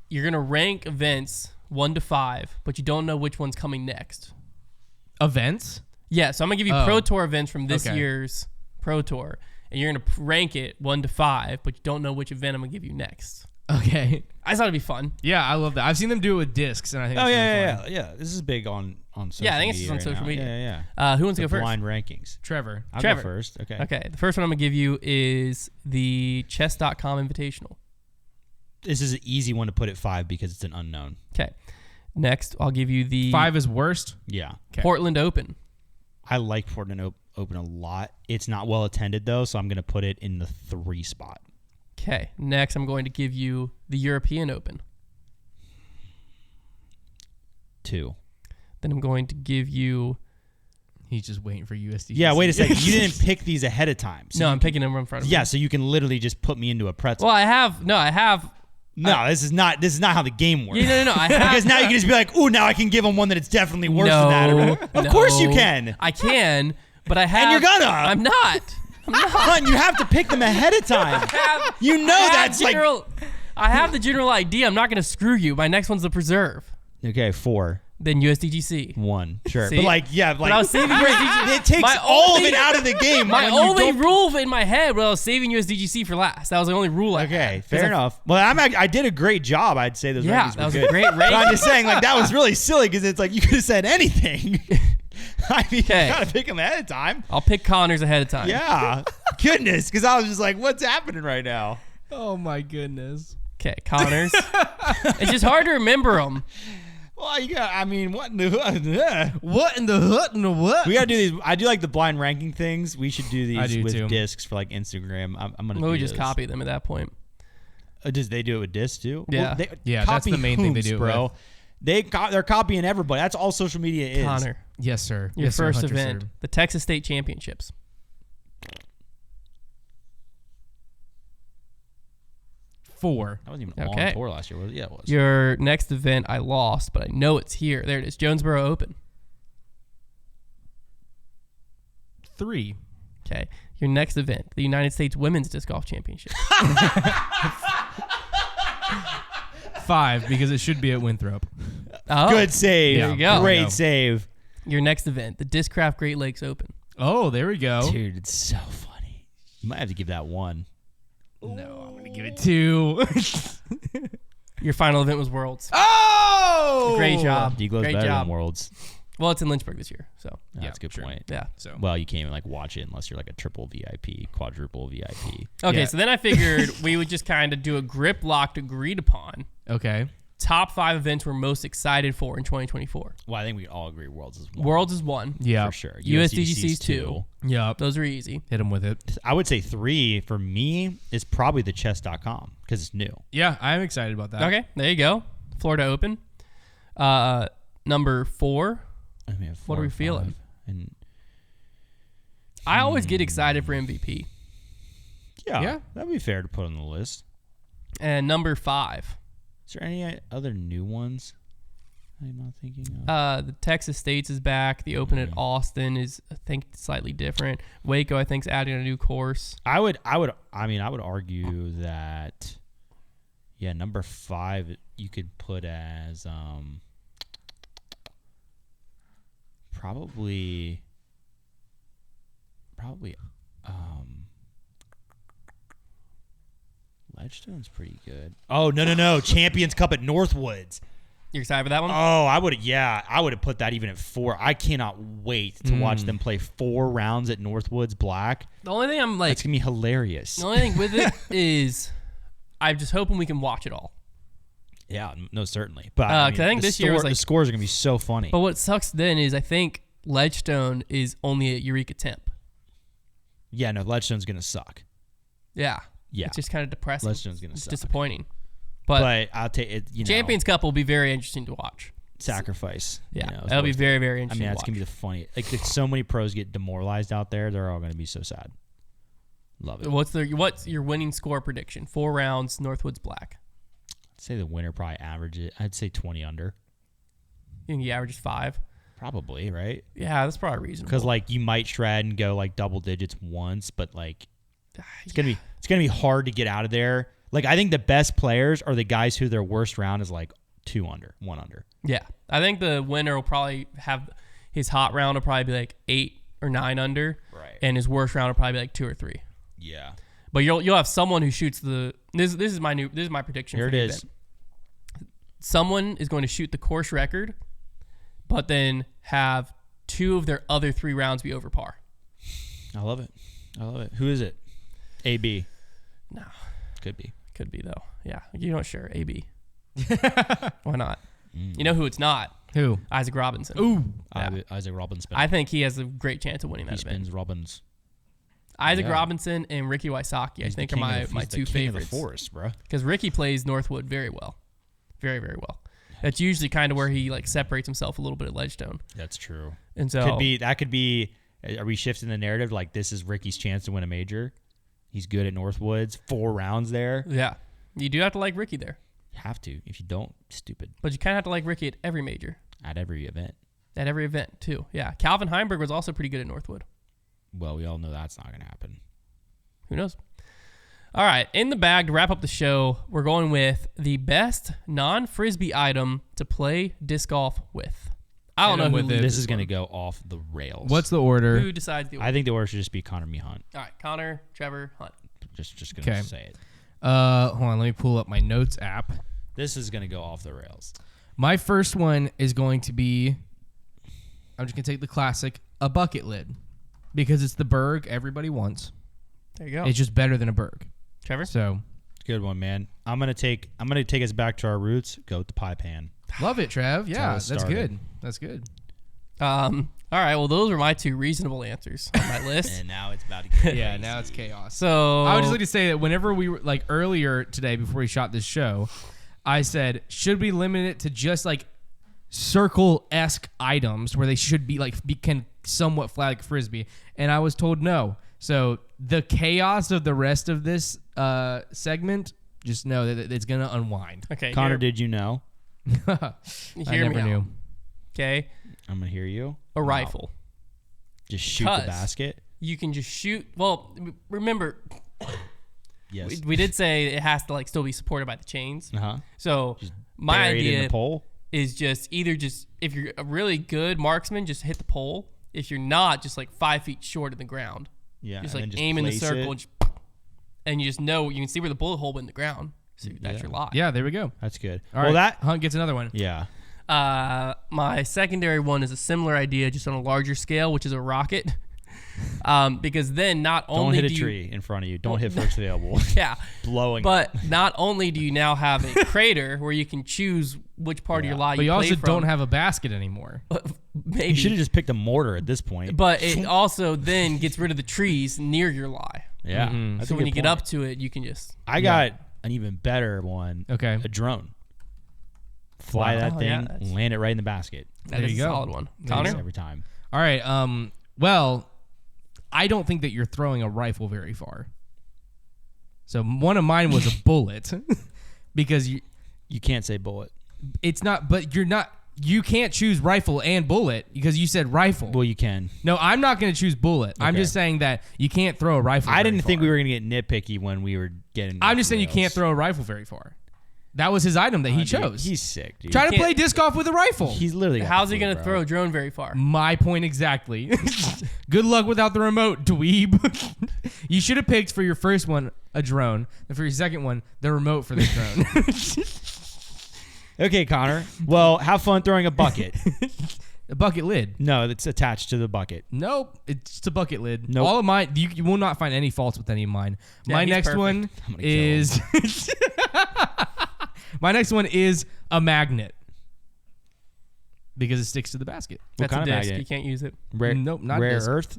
you're gonna rank events 1 to 5, but you don't know which one's coming next. Events. Yeah, so I'm gonna give you Oh. Pro Tour events from this Okay. year's Pro Tour, and you're gonna rank it 1 to 5, but you don't know which event I'm gonna give you next. Okay. I thought it'd be fun. Yeah, I love that. I've seen them do it with discs, and I think. Oh that's really yeah, fun. yeah. This is big on social. Yeah, I think it's media on right social now. media. Yeah. Who wants to The go first? blind rankings. Trevor. I'll Trevor. go first. Okay. Okay, the first one I'm gonna give you is the Chess.com Invitational. This is an easy one to put at 5 because it's an unknown. Okay, next I'll give you the 5 is worst. Yeah. Okay. Portland Open. I like Portland Open a lot. It's not well attended though, so I'm going to put it in the 3 spot. Okay, next I'm going to give you the European Open. 2. Then I'm going to give you He's just waiting for USDGC. Yeah, wait a second. You didn't pick these ahead of time. So No, I'm picking them in front of me. Yeah, so you can literally just put me into a pretzel. Well, I have. No, this is not how the game works. Yeah, no. I have, because now you can just be like, ooh, now I can give them one that it's definitely worse than that. Of course you can. I can, but I have. And you're gonna. I'm not. Hun, you have to pick them ahead of time. I have the general idea. I'm not going to screw you. My next one's the preserve. Okay, 4. Then USDGC. 1. Sure. See? But I was saving USDGC. It takes all of it out of the game. My only rule in my head was I was saving USDGC for last. That was the only rule I had. Okay, fair enough. Well, I did a great job. I'd say those rankings that were was good. a great ranking. But I'm just saying, that was really silly because it's like you could have said anything. I mean, you got to pick them ahead of time. I'll pick Konner's ahead of time. Yeah. Goodness, because I was just like, what's happening right now? Oh, my goodness. Okay, Konner's. It's just hard to remember them. Well, what in the What in the hood and the what? We gotta do these. I do like the blind ranking things. We should do these with discs for Instagram. I'm gonna. We just copy them at that point. Does they do it with discs too? Yeah, well, that's the main thing they do, bro. They're copying everybody. That's all social media is. Konner, yes, sir. Your first event, the Texas State Championships. 4. That wasn't even on tour last year, was it? Yeah, it was. Your next event, I lost, but I know it's here. There it is, Jonesboro Open. 3. Okay. Your next event, the United States Women's Disc Golf Championship. 5, because it should be at Winthrop. Oh, good save. There you go. Great save. Your next event, the Discraft Great Lakes Open. Oh, there we go. Dude, it's so funny. You might have to give that 1. No, I'm going to give it 2. Your final event was Worlds. Oh! Great job. Deaglo's Great better job. than Worlds. Well, it's in Lynchburg this year, so. That's a good point. Yeah. So. Well, you can't even watch it unless you're a triple VIP, quadruple VIP. Okay, so then I figured we would just kind of do a grip locked agreed upon. Okay. Top 5 events we're most excited for in 2024. Well, I think we all agree Worlds is 1. Worlds is 1. Yeah. For sure. USDGC is 2. Yeah. Those are easy. Hit them with it. I would say 3 for me is probably the chess.com because it's new. Yeah, I'm excited about that. Okay, there you go. Florida Open. Number 4. What are we feeling? And I always get excited for MVP. yeah, that'd be fair to put on the list. And number 5. Is there any other new ones I'm not thinking of? The Texas States is back. The Open at Austin is, I think, slightly different. Waco, I think, is adding a new course. I would argue that, number 5 you could put as probably Ledgestone's pretty good. Oh, no. Champions Cup at Northwoods. You're excited for that one? Oh, I would have put that even at 4. I cannot wait to watch them play 4 rounds at Northwoods Black. The only thing I'm it's going to be hilarious. The only thing with it is I'm just hoping we can watch it all. Yeah, no, certainly. But I think this year was the scores are going to be so funny. But what sucks then is I think Ledgestone is only at Eureka Temp. Yeah, no, Ledgestone's going to suck. Yeah. Yeah. It's just kind of depressing. Ledgestone's going to suck. It's disappointing. But I'll take it. Champions Cup will be very interesting to watch. Sacrifice. Yeah, that'll be very, very interesting. That's going to be the funny. So many pros get demoralized out there. They're all going to be so sad. Love it. What's your winning score prediction? 4 rounds, Northwoods Black. I'd say the winner probably I'd say 20 under. You think he averages 5? Probably, right? Yeah, that's probably reasonable. Because you might shred and go double digits once, but it's gonna be hard to get out of there. I think the best players are the guys who their worst round is 2 under, 1 under. Yeah, I think the winner will probably have his hot round will probably be 8 or 9 under, right? And his worst round will probably be 2 or 3. Yeah, but you'll have someone who shoots the this is my prediction. Here for it the is. event. Someone is going to shoot the course record, but then have 2 of their other 3 rounds be over par. I love it. Who is it? AB. No. Could be. Could be, though. Yeah. You know, sure. AB. Why not? You know who it's not? Who? Isaac Robinson. Ooh. Yeah. Isaac Robinson. I think he has a great chance of winning that he event. spins Robbins. Isaac Robinson and Ricky Wysocki, I think, are my 2 favorites. The forest, bro. Because Ricky plays Northwood very well. Very, very well. That's usually kind of where he like separates himself a little bit at Ledgestone. That's true. And so Could be. Are we shifting the narrative? Like this is Ricky's chance to win a major. He's good at Northwoods. 4 rounds there. Yeah, you do have to like Ricky there. You have to. If you don't, stupid. But you kind of have to like Ricky at every major. At every event. At every event too. Yeah, Calvin Heimberg was also pretty good at Northwood. Well, we all know that's not going to happen. Who knows? All right, in the bag to wrap up the show, we're going with the best non-Frisbee item to play disc golf with. I don't know who leads this is going to go off the rails. What's the order? Who decides the order? I think the order should just be Konner, me, Hunt. All right, Konner, Trevor, Hunt. Just going to say it. Hold on, let me pull up my notes app. This is going to go off the rails. My first one is going to be, I'm just going to take the classic, a bucket lid. Because it's the Berg everybody wants. There you go. It's just better than a Berg. Trevor? So, Good one, man. I'm gonna take us back to our roots. Go with the pie pan. love it, Trev. Yeah, That's that's how it good. That's good. All right, well, those were my 2 reasonable answers on my list. And now it's about to get Yeah, crazy. now it's chaos. So I would just like to say that whenever we were, like, earlier today before we shot this show, I said, should we limit it to just, like, circle-esque items where they should be, like, can somewhat fly like Frisbee? And I was told no. So the chaos of the rest of this segment, just know that it's going to unwind. okay, Konner, did you know? I hear never me knew. out. Okay, I'm gonna hear you. a rifle. Just shoot the 'Cause basket. You can just shoot. Well, remember, Yes. we did say it has to like still be supported by the chains. Uh-huh. So my Buried in idea the pole. is just if you're a really good marksman, just hit the pole. If you're not, just like 5 feet short of the ground. Yeah. Just and like then aim in the place circle it. and you just know you can see where the bullet hole went in the ground. So that's your lie. Yeah, there we go. That's good. All well, right, that. Hunt gets another one. Yeah. My secondary one is a similar idea, just on a larger scale, which is a rocket. Because then not Don't only hit a do you, tree in front of you. Don't hit first available. yeah, Blowing. but not only do you now have a crater where you can choose which part of your lie But you play also from, don't have a basket anymore. maybe. You should have just picked a mortar at this point. But it also then gets rid of the trees near your lie. Yeah. Mm-hmm. That's So a when good you get point. up to it, you can just I got an even better one. Okay. A drone. Fly Wow. that Oh, thing, yeah, that's- land it right in the basket. that There is you a go. solid one. There you Konner? go. Every time. All right. Well, I don't think that you're throwing a rifle very far. So one of mine was a bullet, because You can't say bullet. it's not. But you're not. You can't choose rifle and bullet because you said rifle. Well, you can. No, I'm not going to choose bullet. I'm Okay. just saying that you can't throw a rifle. I very didn't think far. we were going to get nitpicky when we were getting. I'm just saying you rails. can't throw a rifle very far. That was his item that he Dude, chose. He's sick, dude. Try to can't- play disc golf with a rifle. He's literally. got How's the he going flu, to bro. throw a drone very far? My point exactly. Good luck without the remote, dweeb. You should have picked for your first one a drone, and for your second one the remote for the drone. Okay, Konner. Well, have fun throwing a bucket. A bucket lid. No, that's attached to the bucket. Nope, it's just a bucket lid. Nope. All of mine, you will not find any faults with any of mine. Yeah, My he's next perfect. one I'm gonna kill is my next one is a magnet because it sticks to the basket. What That's kind a of disc. magnet? You can't use it. Rare, Nope, not rare disc. earth.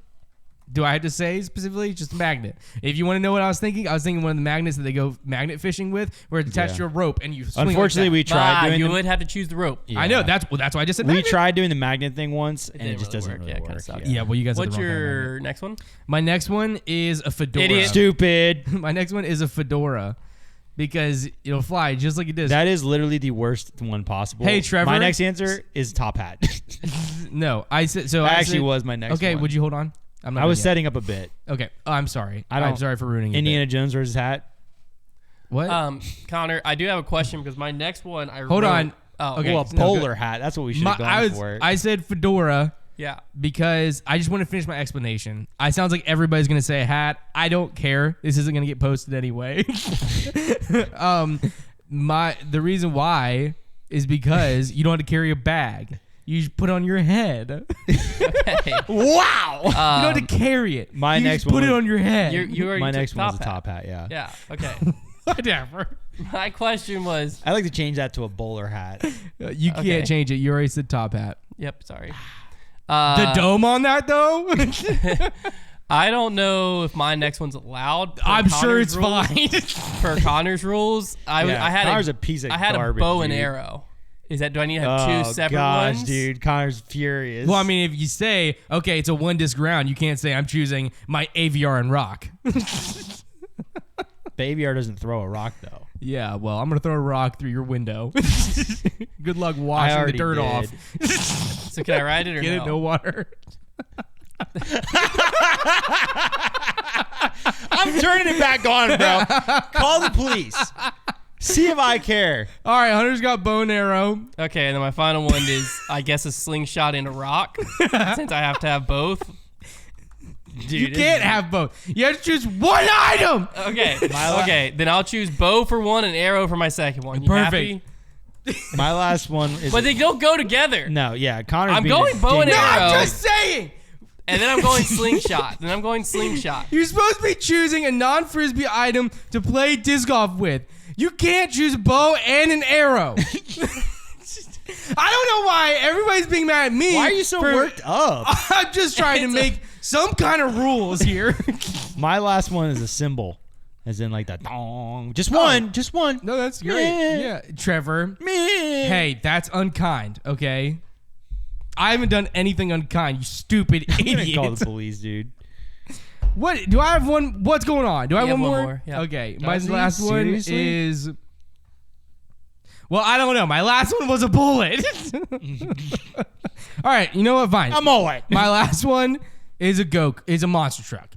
Do I have to say specifically just a magnet? If you want to know what I was thinking one of the magnets that they go magnet fishing with, where it's attached Yeah. to a rope and you swing. Unfortunately, like we tried doing you the, would have to choose the rope. I know that's why I just said we magnet. tried doing the magnet thing once, and it didn't just really doesn't work. really Yeah, it kinda work. sucks. Yeah, well, you guys. What's have the wrong kind of magnet. your next one? My next one is a fedora. Idiot. Stupid. My next one is a fedora because it'll fly just like it does. That is literally the worst one possible. Hey, Trevor. My next answer is top hat. No, I said so. That I actually said, was my next Okay, one. would you hold on? I'm not I was done yet. setting up a bit. Okay, I'm sorry. I don't- I'm sorry for ruining it. Indiana Jones wears his hat. What? Konner, I do have a question because my next one I Hold wrote- on. Oh, Okay. Well, a no, polar hat. That's what we should have gone for. I said fedora yeah. because I just want to finish my explanation. I sounds like everybody's gonna say a hat. I don't care. This isn't gonna get posted anyway. The reason why is because you don't have to carry a bag. You just put it on your head. Okay. Wow. You don't have to carry it. my you next just put one it was- on your head. You already My took next one's a hat. top hat. Yeah. Yeah. Okay. Whatever. My question was. I like to change that to a bowler hat. You Okay. can't change it. You already said top hat. Yep. Sorry. The dome on that though? I don't know if my next one's allowed. per I'm sure Connor's it's rules. fine. For Connor's rules, I Yeah, had Connor's a piece of I had garbage, a bow and dude. arrow. Is that? Do I need to have 2 separate ones? Dude, Connor's furious. Well, I mean, if you say, okay, it's a 1-disc round, you can't say I'm choosing my AVR and rock. The AVR doesn't throw a rock though. Yeah, well, I'm gonna throw a rock through your window. Good luck washing the dirt off. So can I ride it or Get no? it, no water. I'm turning it back on, bro. Call the police. See if I care. All right, Hunter's got bow and arrow. Okay, and then my final one is, I guess, a slingshot and a rock, since I have to have both. Dude, You can't have both. You have to choose one item. Okay, okay, then I'll choose bow for one and arrow for my second one. You Perfect. happy? My last one is. But they don't go together. No, yeah, Connor's. I'm being going a bow and dick. No, arrow. I'm just saying. And then I'm going slingshot. Then I'm going slingshot. You're supposed to be choosing a non-frisbee item to play disc golf with. You can't choose a bow and an arrow. I don't know why everybody's being mad at me. Why are you so worked up? I'm just trying to make some kind of rules here. My last one is a symbol, as in like that. Dong. Just one. Just one. No, that's great. Yeah, Trevor. Me. Hey, that's unkind, okay? I haven't done anything unkind, you stupid I'm gonna idiot. call the police, dude. What? Do I have one? What's going on? Do I have You one have more? one more, yeah. Okay, Does my he? last one Seriously? is... Well, I don't know. My last one was a bullet. All right, you know what? Fine. I'm all right. My last one is a monster truck.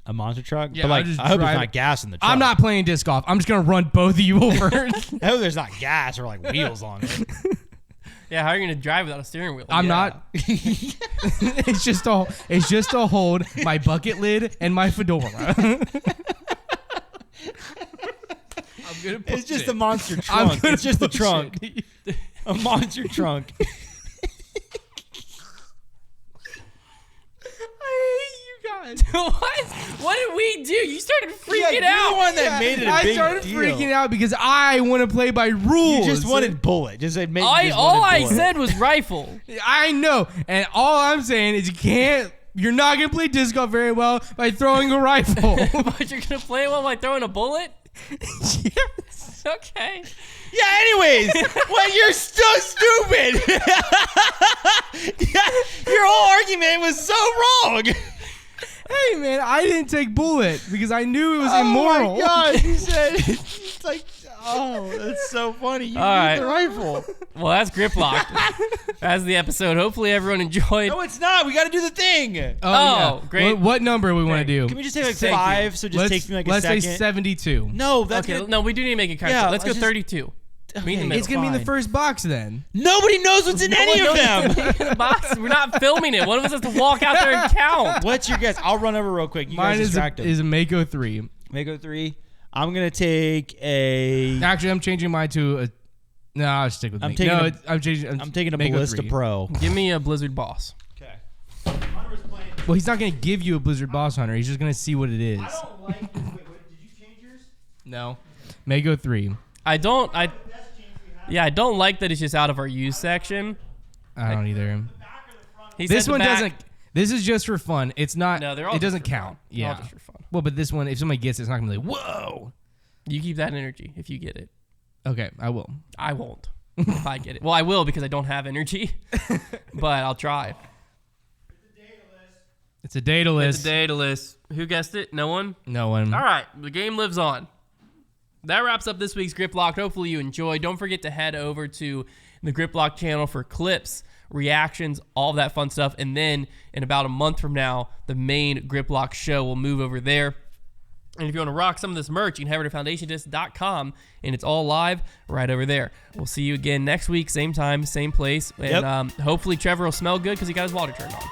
A monster truck? Yeah, but like, I'll just I hope there's drive not it. gas in the truck. I'm not playing disc golf. I'm just gonna run both of you over. I hope there's not gas or like wheels on it. Yeah, how are you going to drive without a steering wheel? I'm Yeah. not. It's just to hold my bucket lid and my fedora. I'm gonna push It's just it. a monster I'm trunk. gonna It's just a push trunk. it. A monster trunk. I hate you guys. What? What did we do? You started freaking You're the out. one that made it a I big started deal. freaking out because I want to play by rules. You just wanted bullet. Just make. All I said was rifle. I know, and all I'm saying is you're not gonna play disc golf very well by throwing a rifle. But you're going to play one by throwing a bullet? Yes. Okay. Yeah. Anyways, well, you're so stupid. Yeah, your whole argument was so wrong. Hey man, I didn't take bullet because I knew it was Oh immoral. my god! You said it's like, oh, that's so funny. You All need right. the rifle. Well, that's grip locked. That's the episode. Hopefully everyone enjoyed. No, it's not. We got to do the thing. Oh, yeah. great. What number we want to do? Can we just take like Thank you. 5? So it just takes me like a let's second. say 72. No, that's Okay, good. no, we do need to make it correct. Yeah, Let's go let's just- 32. Meet in the middle. It's gonna be in the fine. first box then. Nobody knows what's in any of them. In the box. We're not filming it. One of us has to walk out there and count. What's your guess? I'll run over real quick. You Mine guys is distract him. a Mako 3. Mako 3. I'm gonna take a. Actually, I'm changing mine to a. No, I'll stick with I'm Mako. taking No, a- I'm changing. I'm taking a Mako Ballista 3. Pro. Give me a Blizzard Boss. Okay. Well, he's not gonna give you a Blizzard Boss Hunter. He's just gonna see what it is. I don't like. Wait, what, did you change yours? No, Mako 3. I don't like that it's just out of our use section. I don't either. He This said the one back- doesn't. This is just for fun. It's not. No, they're all it just doesn't for count. fun. They're all Yeah. just for fun. Well, but this one, if somebody gets it, it's not gonna be like, whoa. You keep that energy if you get it. Okay, I will. I won't if I get it. Well, I will because I don't have energy, but I'll try. It's a data list. It's a data list. Who guessed it? No one? No one. All right. The game lives on. That wraps up this week's Grip Lock. Hopefully you enjoyed. Don't forget to head over to the Grip Lock channel for clips, reactions, all of that fun stuff. And then in about a month from now, the main Grip Lock show will move over there. And if you want to rock some of this merch, you can head over to foundationdisc.com, and it's all live right over there. We'll see you again next week, same time, same place. And hopefully Trevor will smell good because he got his water turned on.